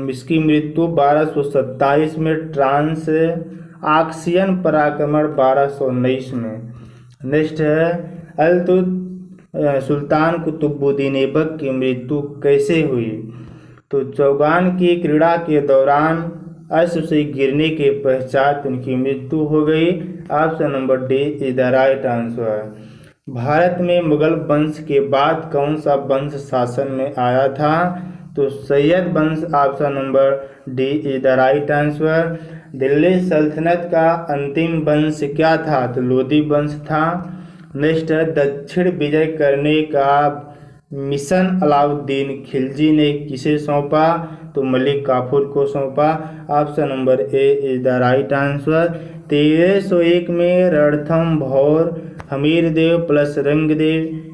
इसकी मृत्यु 1227 में, ट्रांस आक्सियन पर आक्रमण 1219 में। नेक्स्ट है सुल्तान कुतुबुद्दीन ऐबक की मृत्यु कैसे हुई? तो चौगान की क्रीड़ा के दौरान अश्व से गिरने के पश्चात उनकी मृत्यु हो गई। Option number D is the right answer. Bharat में मुगल वंश के बाद कौन सा वंश शासन में आया था? तो सैयद वंश। Option number D is the right answer. Delhi सल्तनत का अंतिम वंश क्या था? तो लोधी वंश था। नेक्स्ट है दक्षिण विजय करने का मिशन अलाउद्दीन खिलजी ने किसे सौंपा? तो मलिक काफूर को सौंपा। Option number A is the right answer. 1301 में रणथंभौर हमीरदेव प्लस रंगदेव,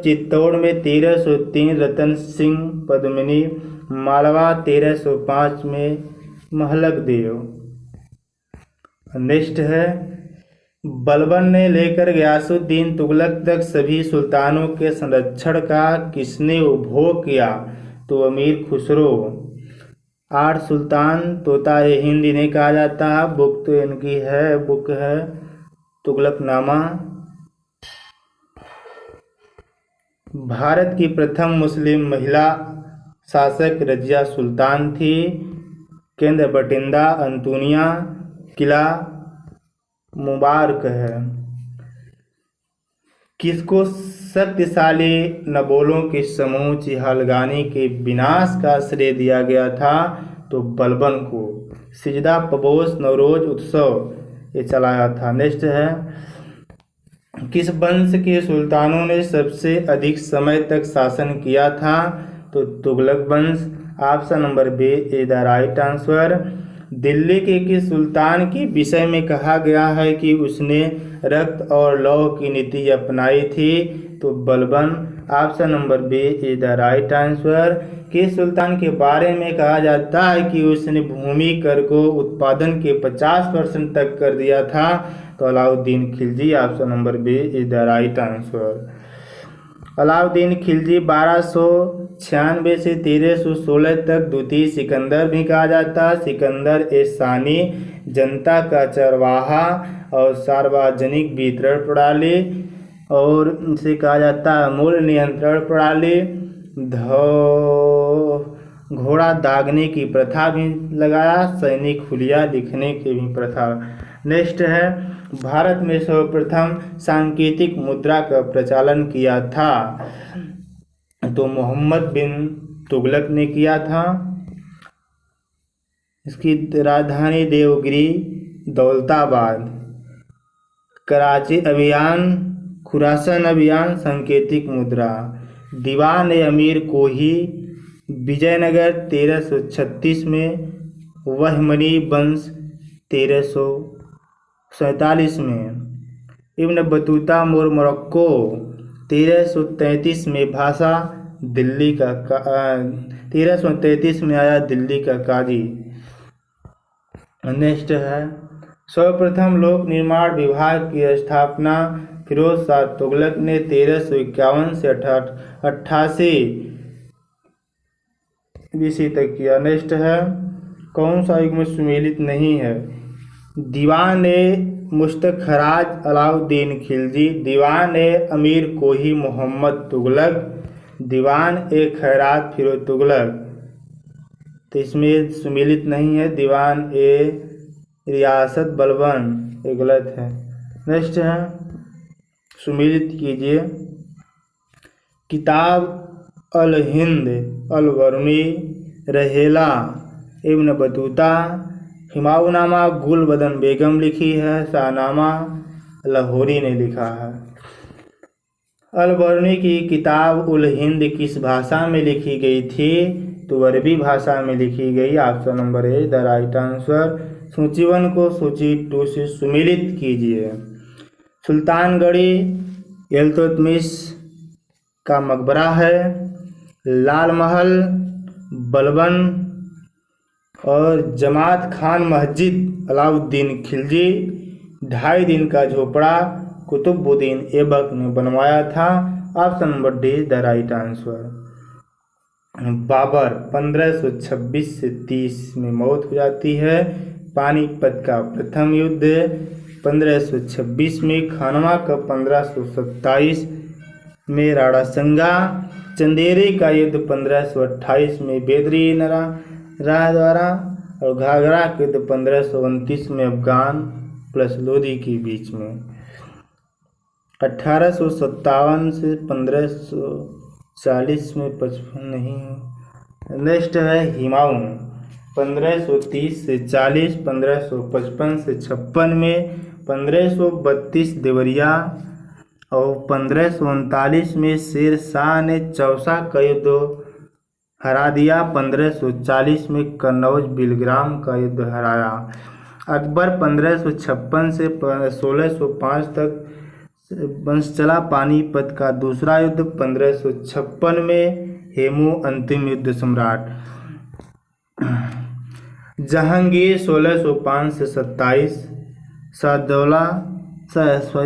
चित्तौड़ में 1303 रतन सिंह पद्मिनी, मालवा 1305 में महलक देव। नेक्स्ट है बलबन ने लेकर गयासुद्दीन तुगलक तक सभी सुल्तानों के संरक्षण का किसने उपभोग किया? तो अमीर खुसरो। 8 सुल्तान तोता ए हिंद इन्हें कहा जाता है। बुक तो इनकी है, बुक है तुगलकनामा। भारत की प्रथम मुस्लिम महिला शासक रजिया सुल्तान थी। केंद्र बटिंदा अंतुनिया, किला मुबारक है। किसको शक्तिशाली नबोलों के समूह चिहलगानी के विनाश का श्रेय दिया गया था? तो बलबन को। सिजदा पबोस नवरोज उत्सव ये चलाया था। नेक्स्ट है, किस वंश के सुल्तानों ने सबसे अधिक समय तक शासन किया था? तो तुगलक वंश। Option number B is the right answer. Delhi के किस सुल्तान के विषय में कहा गया है कि उसने रक्त और लौ की नीति अपनाई थी? तो Balban. Option number B is the right answer. किस सुल्तान के बारे में कहा जाता है कि उसने भूमि कर को उत्पादन के 50% तक कर दिया था? तो Alauddin Khilji. Option number B is the right answer. Alauddin Khilji 1296 से 1316 तक द्वितीय सिकंदर भी कहा जाता है। सिकंदर ए सानी जनता का चरवाहा और सार्वजनिक वितरण प्रणाली, और इसे कहा जाता है मूल्य नियंत्रण प्रणाली। घोड़ा दागने की प्रथा भी लगाया, सैनिक हुलिया लिखने की भी प्रथा। नेक्स्ट है, भारत में सर्वप्रथम सांकेतिक मुद्रा का प्रचलन किया था? तो मोहम्मद बिन तुगलक ने किया था। इसकी राजधानी देवगिरी, दौलताबाद। कराची अभियान, खुरासन अभियान, सांकेतिक मुद्रा। दीवान ए अमीर कोही, विजयनगर 1336 में। वहमनी वंश 1347 में। इब्न बतूता मोरक्को 1333 में। भाषा दिल्ली का 1333 में आया दिल्ली का काजी। नेक्स्ट है, सर्वप्रथम लोक निर्माण विभाग की स्थापना फिरोज शाह तुगलक ने 1351 से 88 ईस्वी तक किया। नेक्स्ट है, कौन सा युग में सुमेलित नहीं है? दीवान ए मुस्तखराज अलाउद्दीन खिलजी, दीवान ए अमीर कोही मोहम्मद तुगलक, दीवान ए खैरात फिरोज तुगलक। तो इसमें सुमेलित नहीं है, दीवान ए रियासत बलबन, ये गलत है। नेक्स्ट है, सुमेलित कीजिए। किताब अल हिंद अल बरूनी, रहेला इब्न बतूता, हिमायूनामा गुलबदन बेगम लिखी है, शाहनामा लाहौरी ने लिखा है। अल बरूनी की किताब उल हिंद किस भाषा में लिखी गई थी? तो अरबी भाषा में लिखी गई। Option number A the right answer. सूची 1 को सूची 2 से सुमेलित कीजिए। सुल्तानगढ़ी इल्तुतमिश का मकबरा है। लाल महल, बलबन और जमात खान मस्जिद अलाउद्दीन खिलजी। 2.5 दिन का झोपड़ा कुतुबुद्दीन ऐबक ने बनवाया था। Option number D the right answer. Babar 1526 से 30 में मौत हो जाती है। पानीपत का प्रथम युद्ध 1526 में, खानवा का 1527 में, राणासंगा चंदेरी का युद्ध 1528 में बेदरी राय द्वारा, और घाघरा के युद्ध 1529 में अफगान प्लस लोधी के बीच में। 1857 से 1540 में 55 नहीं। नेक्स्ट है हिमायूं 1530 से 40, 1555 से 56 में, 1532 देवरिया और 1539 में शेर शाह ने चौसा का युद्ध हरा दिया। 1540 में कन्नौज बिलग्राम का युद्ध हराया। अकबर 1556 से 1605 तक वंश चला। पानीपत का दूसरा युद्ध 1556 में, हेमू अंतिम युद्ध सम्राट। जहांगीर 1605 से 27,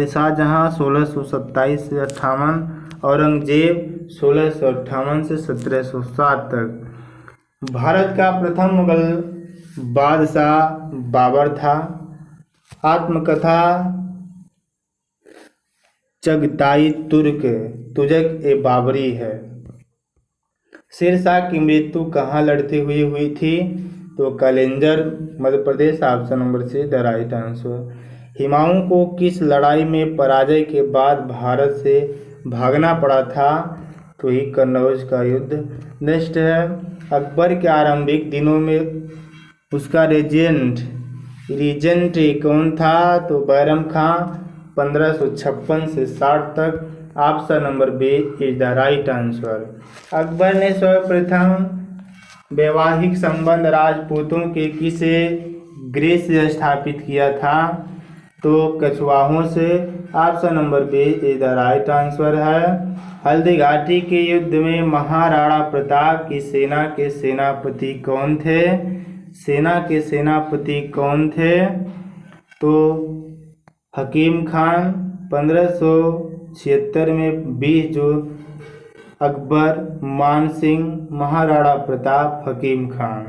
शाहजहां 1627 से 58, औरंगजेब 1658 से 1707 तक। भारत का प्रथम मुगल बादशाह बाबर था। आत्मकथा चगताई तुर्क तुजक ए बाबरी है। शेरशाह की मृत्यु कहाँ लड़ते हुए हुई थी? तो Kalinjar Madhya Pradesh. Option number C the right answer. Humayun को किस लड़ाई में पराजय के बाद भारत से भागना पड़ा था? तो ही कन्नौज का युद्ध। नेक्स्ट है, अकबर के आरंभिक दिनों में उसका रीजेंट कौन था? तो बैरम खां। 1556 से 60 तक। Option number B is the right answer. Akbar ने सर्वप्रथम वैवाहिक संबंध राजपूतों के किसे गृह से स्थापित किया था? तो कछवाहों से। Option number B is the right answer है। हल्दी घाटी के युद्ध में महाराणा प्रताप की सेना के सेनापति कौन थे? सेना के सेनापति कौन थे? तो हकीम खान। 1576 में 20 जून अकबर, मान सिंह, महाराणा प्रताप, हकीम खान।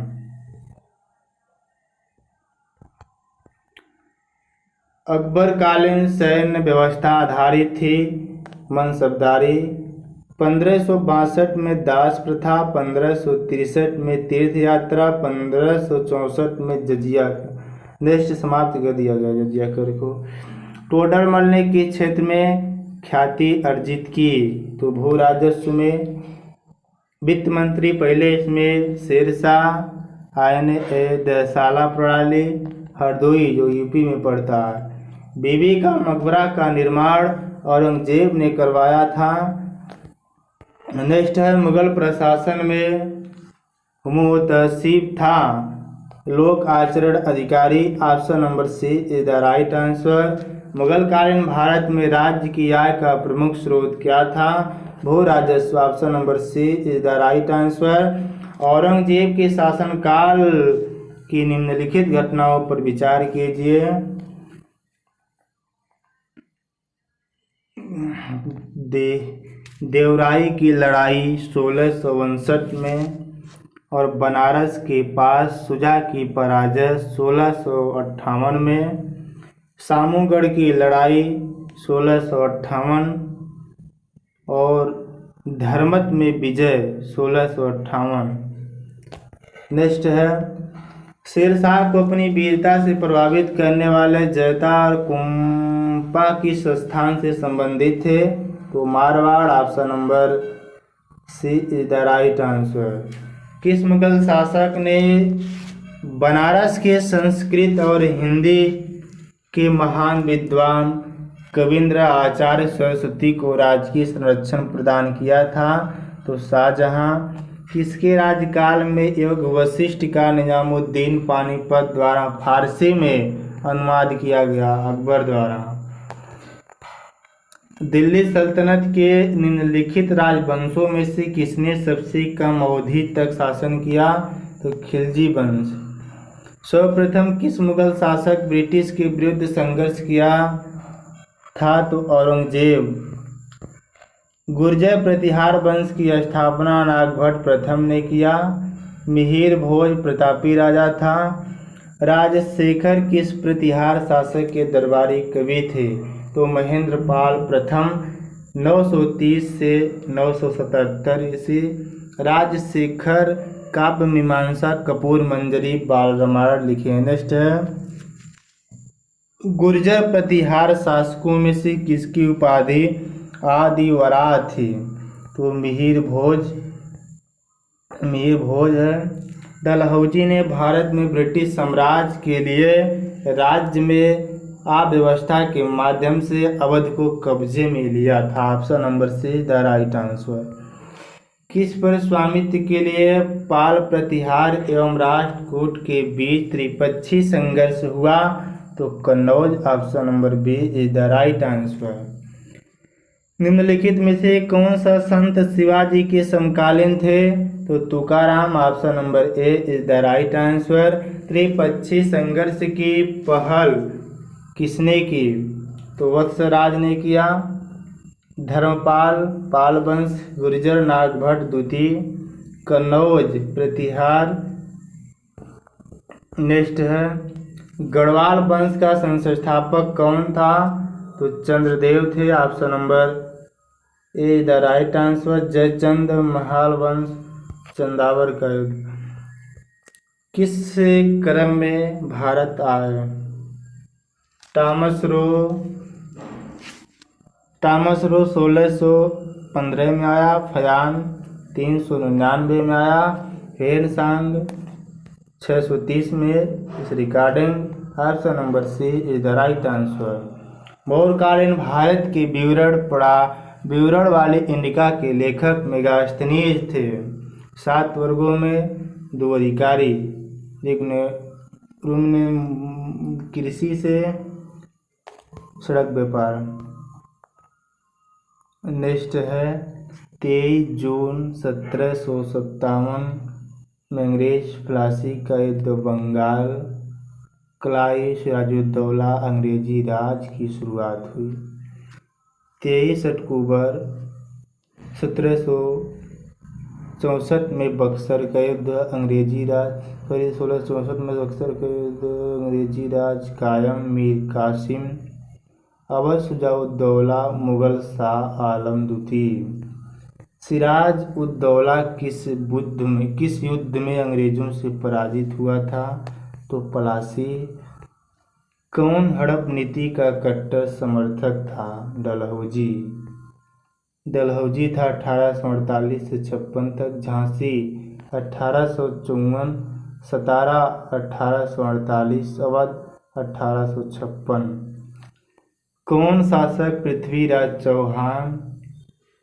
अकबरकालीन सैन्य व्यवस्था आधारित थी मनसबदारी। 1562 में दास प्रथा, 1563 में तीर्थ यात्रा, 1564 में जजिया। नेक्स्ट समाप्त कर दिया गया जजिया कर को। टोडरमल ने किस क्षेत्र में ख्याति अर्जित की? तो भू राजस्व में। वित्त मंत्री पहले इसमें शेरशाह, दसाला प्रणाली, हरदोई जो यूपी में पड़ता है। बीबी का मकबरा का निर्माण औरंगजेब ने करवाया था। नेक्स्ट है, मुगल प्रशासन में मुतसिब था लोक आचरण अधिकारी। Option number C is the right answer. मुगलकालीन भारत में राज्य की आय का प्रमुख स्रोत क्या था? भू राजस्व। Option number C is the right answer. Aurangzeb के शासनकाल की निम्नलिखित घटनाओं पर विचार कीजिए। देवराई की लड़ाई 1659 में और बनारस के पास सुजा की पराजय 1658 में। सामूगढ़ की लड़ाई 1658 और धर्मत में विजय 1658। नेक्स्ट है, शेरशाह को अपनी वीरता से प्रभावित करने वाले जैता और कुंपा किस स्थान से संबंधित थे? तो Marwar. Option number C is the right answer. किस मुगल शासक ने बनारस के संस्कृत और हिंदी के महान विद्वान कविंद्र आचार्य सरस्वती को राजकीय संरक्षण प्रदान किया था? तो शाहजहां। किसके राज्यकाल में योग वशिष्ठ का निजामुद्दीन पानीपत द्वारा फारसी में अनुवाद किया गया? अकबर द्वारा। दिल्ली सल्तनत के निम्नलिखित राजवंशों में से किसने सबसे कम अवधि तक शासन किया? तो खिलजी वंश। सर्वप्रथम किस मुगल शासक ब्रिटिश के विरुद्ध संघर्ष किया था? तो औरंगजेब। गुर्जर प्रतिहार वंश की स्थापना नागभट्ट प्रथम ने किया। मिहिर भोज प्रतापी राजा था। राजशेखर किस प्रतिहार शासक के दरबारी कवि थे? तो महेंद्र पाल प्रथम। 930 से 977 ईस्वी। राजशेखर काव्य मीमांसा, कपूर मंजरी, बाल रामायण लिखे। नेक्स्ट है, गुर्जर प्रतिहार शासकों में से किसकी उपाधि आदिवरा थी? तो मिहिर भोज है। डलहौजी ने भारत में ब्रिटिश साम्राज्य के लिए राज्य में अव्यवस्था के माध्यम से अवध को कब्जे में लिया था। Option number C the right answer. किस पर स्वामित्व के लिए पाल प्रतिहार एवं राष्ट्रकूट के बीच त्रिपक्षीय संघर्ष हुआ? तो Kannauj. Option number B is the right answer. निम्नलिखित में से कौन सा संत शिवाजी के समकालीन थे? तो Tukaram. Option number A is the right answer. त्रिपक्षीय संघर्ष की पहल किसने की? तो वत्सराज ने किया। धर्मपाल, पाल वंश, गुर्जर, नागभट्ट द्वितीय, कन्नौज प्रतिहार। नेक्स्ट है, गढ़वाल वंश का संस्थापक कौन था? तो चंद्रदेव थे। Option number A the right answer. Jaichand Mahal वंश, चंदावर का युद्ध। किस क्रम में भारत आए? टॉमस रो 1615 में आया। फयान 399 में आया। हेनसांग 630 में। इस recording option number C is the right answer. मौर्यकालीन भारत के विवरण वाले इंडिका के लेखक मेगास्थनीज थे। 7 वर्गों में 2 अधिकारी। कृषि से सड़क व्यापार। नेक्स्ट है 23 जून 1757 में अंग्रेज फ्लासी का युद्ध बंगाल क्लाई सिराजुद्दौला अंग्रेजी राज की शुरुआत हुई। 23 अक्टूबर 1764 में बक्सर का युद्ध अंग्रेजी राज 1664 में बक्सर का युद्ध अंग्रेजी राज कायम। मीर कासिम अवध शुजाउद्दौला मुगल शाह आलम द्वितीय। सिराज उद दौला किस युद्ध में अंग्रेजों से पराजित हुआ था? तो प्लासी। कौन हड़प नीति का कट्टर समर्थक था? डलहौजी था 1848 से 56 तक। झांसी 1854, सतारा 1848, अवध 1856। कौन शासक पृथ्वीराज चौहान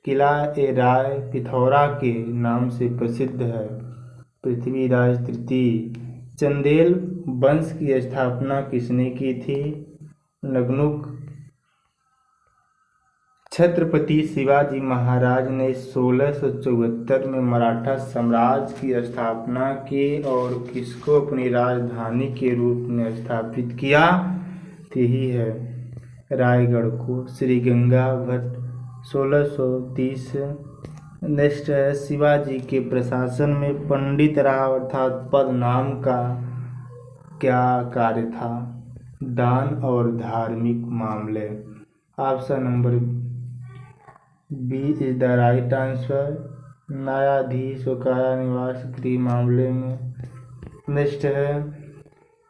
किला ए राय पिथौरा के नाम से प्रसिद्ध है? पृथ्वीराज तृतीय। चंदेल वंश की स्थापना किसने की थी? नगनुक। छत्रपति शिवाजी महाराज ने 1674 में मराठा साम्राज्य की स्थापना की और किसको अपनी राजधानी के रूप में स्थापित किया? यही है रायगढ़ को। श्रीगंगा भट्ट 1630। नेक्स्ट है शिवाजी के प्रशासन में पंडित राव अर्थात पद नाम का क्या कार्य था? दान और धार्मिक मामले। Option number B is the right answer. न्यायाधीश व कारानिवास गृह मामले में। नेक्स्ट है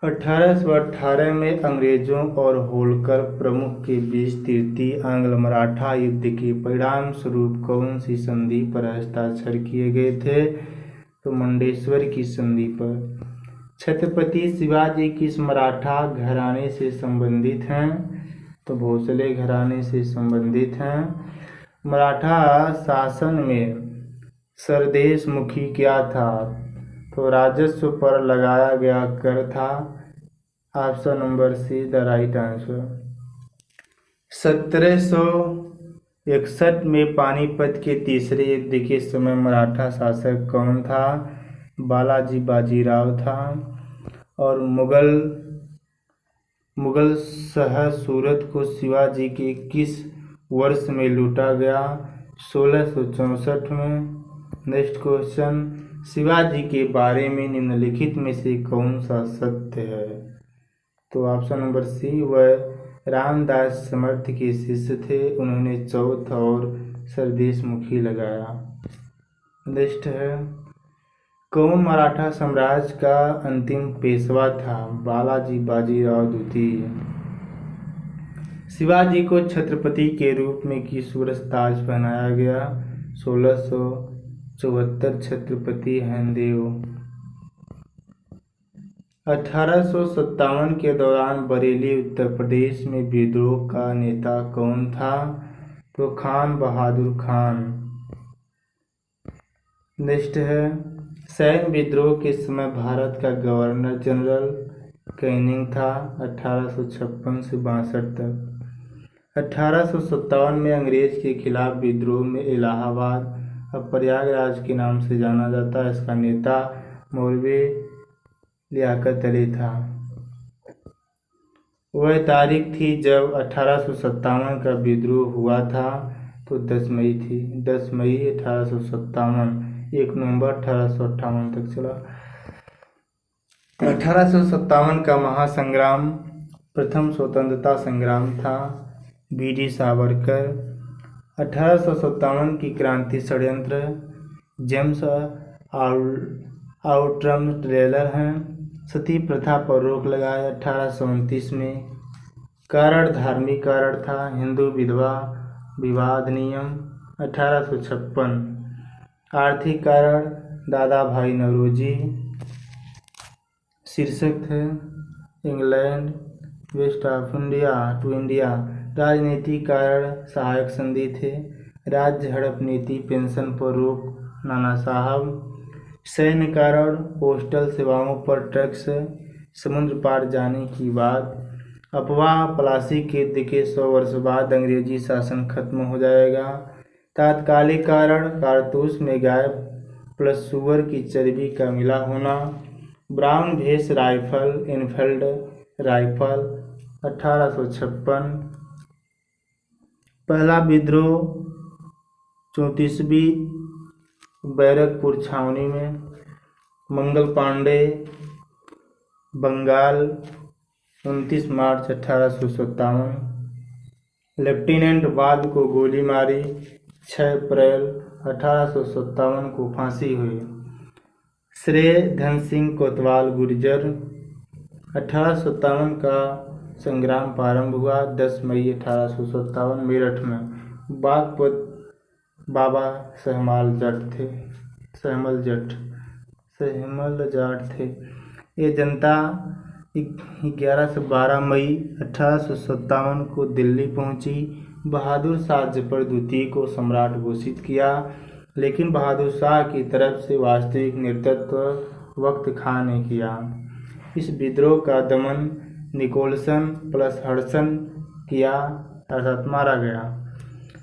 1818 में अंग्रेजों और होलकर प्रमुख के बीच तृतीय आंग्ल मराठा युद्ध के परिणाम स्वरूप कौन सी संधि पर हस्ताक्षर किए गए थे? तो मंडेश्वर की संधि पर। छत्रपति शिवाजी किस मराठा घराने से संबंधित हैं? तो भोसले घराने से संबंधित हैं। मराठा शासन में सरदेशमुखी क्या था? तो राजस्व पर लगाया गया कर था। Option number C the right answer. 1761 में पानीपत के तीसरे युद्ध के समय मराठा शासक कौन था? बालाजी बाजीराव था। और मुगल शहर सूरत को शिवाजी के किस वर्ष में लूटा गया? 1664 में। नेक्स्ट क्वेश्चन शिवाजी के बारे में निम्नलिखित में से कौन सा सत्य है? तो ऑप्शन नंबर सी वह रामदास समर्थ के शिष्य थे। उन्होंने चौथ और सरदेशमुखी लगाया। नेक्स्ट है कौन मराठा साम्राज्य का अंतिम पेशवा था? बालाजी बाजीराव द्वितीय। शिवाजी को छत्रपति के रूप में किस वर्ष ताज पहनाया गया? 1674 छत्रपति हेमदेव। 1857 के दौरान बरेली उत्तर प्रदेश में विद्रोह का नेता कौन था? तो खान बहादुर खान। नेक्स्ट है सैन्य विद्रोह के समय भारत का गवर्नर जनरल कैनिंग था। 1856 से 62 तक। 1857 में अंग्रेज के खिलाफ विद्रोह में इलाहाबाद अब प्रयागराज के नाम से जाना जाता है। इसका नेता मौलवी लियाकत अली था। वह तारीख थी जब 1857 का विद्रोह हुआ था। तो 10 मई थी। 10 मई 1857। 1 नवंबर 1858 तक चला। 1857 का महासंग्राम प्रथम स्वतंत्रता संग्राम था। बीडी सावरकर। 1857 की क्रांति षड्यंत्र जेम्स आउट्रम ट्रेलर हैं। सती प्रथा पर रोक लगाए 1829 में। कारण धार्मिक कारण था। हिंदू विधवा विवाह अधिनियम 1856। आर्थिक कारण दादा भाई नौरोजी। शीर्षक थे England west of India to India. राजनीतिक कारण सहायक संधि थे। राज्य हड़प नीति, पेंशन पर रोक, नाना साहब। सैन्य कारण पोस्टल सेवाओं पर टैक्स, समुद्र पार जाने की बात, अफवाह प्लासी के युद्ध के 100 वर्ष बाद अंग्रेजी शासन खत्म हो जाएगा। तात्कालिक कारण कारतूस में गाय प्लस सुअर की चर्बी का मिला होना। ब्राउन भेस राइफल, इनफील्ड राइफल 1856। पहला विद्रोह 34वीं बैरकपुर छावनी में। मंगल पांडे बंगाल 29 मार्च 1857। लेफ्टिनेंट वाद को गोली मारी 6 अप्रैल 1857 को फांसी हुई। श्रेय धन सिंह कोतवाल गुर्जर 1857 का संग्राम प्रारंभ हुआ 10 मई 1857 मेरठ में। बागपत बाबा सहमाल जाट थे। ये जनता 11 से 12 मई 1857 को दिल्ली पहुंची। बहादुर शाह जफर द्वितीय को सम्राट घोषित किया, लेकिन बहादुर शाह की तरफ से वास्तविक नेतृत्व वक्त खां ने किया। इस विद्रोह का दमन निकोलसन प्लस हडसन किया, अर्थात मारा गया।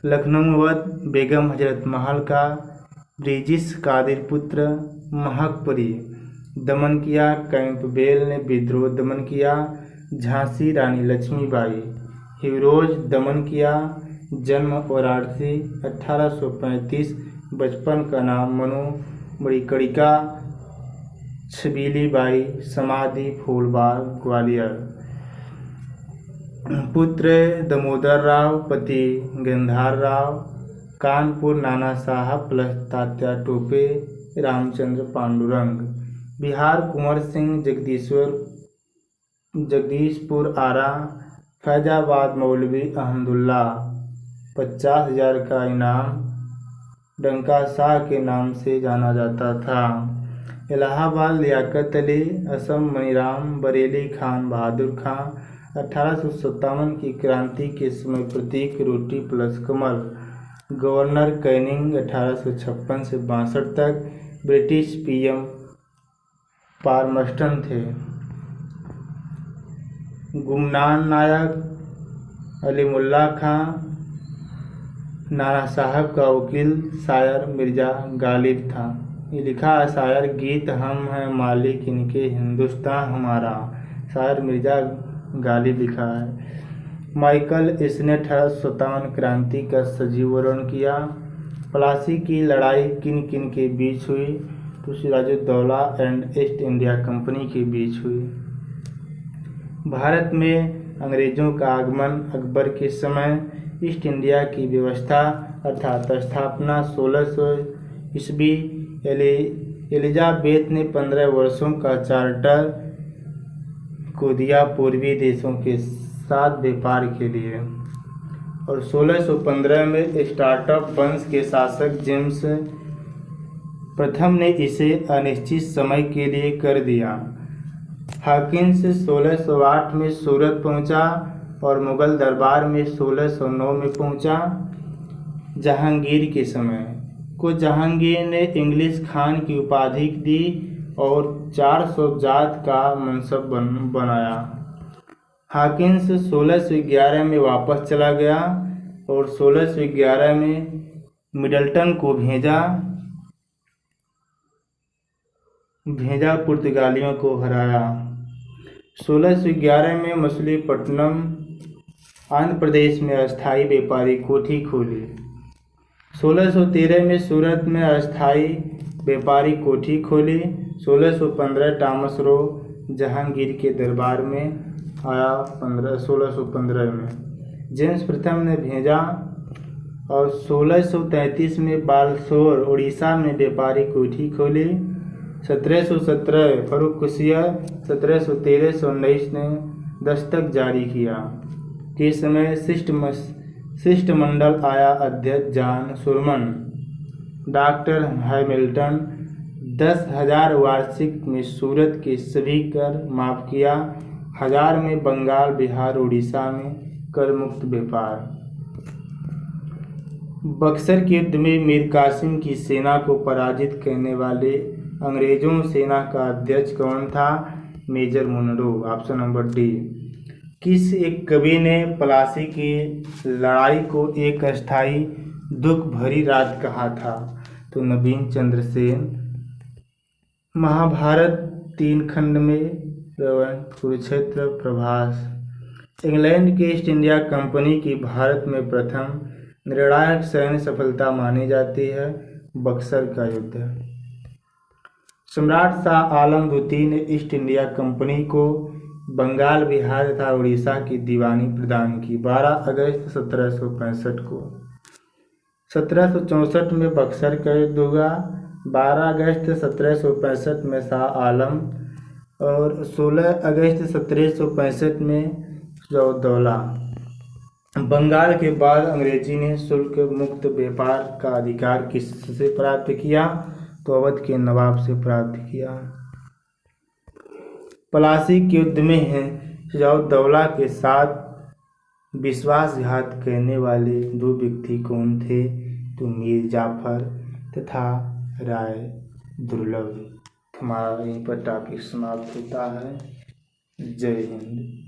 लखनऊ वध बेगम हजरत महल का ब्रिजिश कादिर पुत्र महकपरी दमन किया। कैंपबेल ने विद्रोह दमन किया। झांसी रानी लक्ष्मीबाई हिरोज दमन किया। जन्म वाराणसी 1835। बचपन का नाम मनु मणिकर्णिका। छबीली बाई समाधि फूलबाग ग्वालियर। पुत्र दामोदर राव, पति गंधार राव। कानपुर नाना साहब प्लस तात्या टोपे रामचंद्र पांडुरंग। बिहार कुंवर सिंह जगदीशपुर आरा। फैजाबाद मौलवी अहमदुल्ला। 50,000 का इनाम डंका शाह के नाम से जाना जाता था। इलाहाबाद लियाकत अली। असम मनीराम। बरेली खान बहादुर खां। 1857 की क्रांति के समय प्रतीक रोटी प्लस कमल। गवर्नर कैनिंग 1856 से 62 तक। ब्रिटिश पीएम पारमस्टन थे। गुमनान नायक अलीमुल्ला खां। नाना साहब का वकील शायर मिर्जा गालिब था। ये लिखा है शायर गीत हम हैं मालिक इनके हिंदुस्तान हमारा। शायर मिर्जा गालिब लिखा है। माइकल इसने 1857 क्रांति का सजीव वर्णन किया। प्लासी की लड़ाई किन किन के बीच हुई? तो Sirajuddaula and East India company के बीच हुई। भारत में अंग्रेजों का आगमन अकबर के समय। ईस्ट इंडिया की व्यवस्था अर्थात स्थापना 1600 ईस्वी। एलिजाबेथ ने 15 वर्षों का चार्टर को दिया पूर्वी देशों के साथ व्यापार के लिए। और 1615 में स्टार्टअप वंश के शासक जेम्स प्रथम ने इसे अनिश्चित समय के लिए कर दिया। हाकिन्स 1608 में सूरत पहुंचा और मुगल दरबार में 1609 में पहुंचा। जहांगीर के समय को जहांगीर ने इंग्लिश खान की उपाधि दी और 400 जात का मनसब बनाया। हाकिन्स 1611 में वापस चला गया और 1611 में मिडलटन को भेजा पुर्तगालियों को हराया। 1611 में मछलीपट्टनम आंध्र प्रदेश में अस्थायी व्यापारी कोठी खोली। 1613 में सूरत में अस्थायी व्यापारी कोठी खोली। 1615 टॉमस रो जहांगीर के दरबार में आया। 1615 में जेम्स प्रथम ने भेजा और 1633 में बालसोर उड़ीसा में व्यापारी कोठी खोली। 1717 फर्रुखसिया 1713-19 ने दस्तक जारी किया। के समय शिष्टमंडल आया अध्यक्ष जॉन सुरमन। डॉक्टर हैमिल्टन 10,000 वार्षिक में सूरत के सभी कर माफ किया। 1000 में बंगाल, बिहार, उड़ीसा में कर मुक्त व्यापार। बक्सर के युद्ध में मीर कासिम की सेना को पराजित करने वाले अंग्रेजों सेना का अध्यक्ष कौन था? Major Munro. Option number D. किस एक कवि ने पलासी की लड़ाई को एक अस्थायी दुख भरी रात कहा था? तो नवीन चंद्र सेन। महाभारत 3 खंड में कुरुक्षेत्र, प्रभास। इंग्लैंड की ईस्ट इंडिया कंपनी की भारत में प्रथम निर्णायक सैन्य सफलता मानी जाती है? बक्सर का युद्ध। सम्राट शाह आलम द्वितीय ने ईस्ट इंडिया कंपनी को बंगाल, बिहार तथा उड़ीसा की दीवानी प्रदान की 12 अगस्त 1765 को। 1764 में बक्सर का युद्ध हुआ। 12 अगस्त 1765 में शाह आलम और 16 अगस्त 1765 में जौदौला। बंगाल के बाद अंग्रेजी ने शुल्क मुक्त व्यापार का अधिकार किससे प्राप्त किया? तो अवध के नवाब से प्राप्त किया। पलासी के युद्ध में जौदौला के साथ विश्वासघात करने वाले 2 व्यक्ति कौन थे? तो मीर जाफर तथा राय दुर्लभ। हमारा यहीं पर टॉपिक समाप्त होता है। जय हिंद।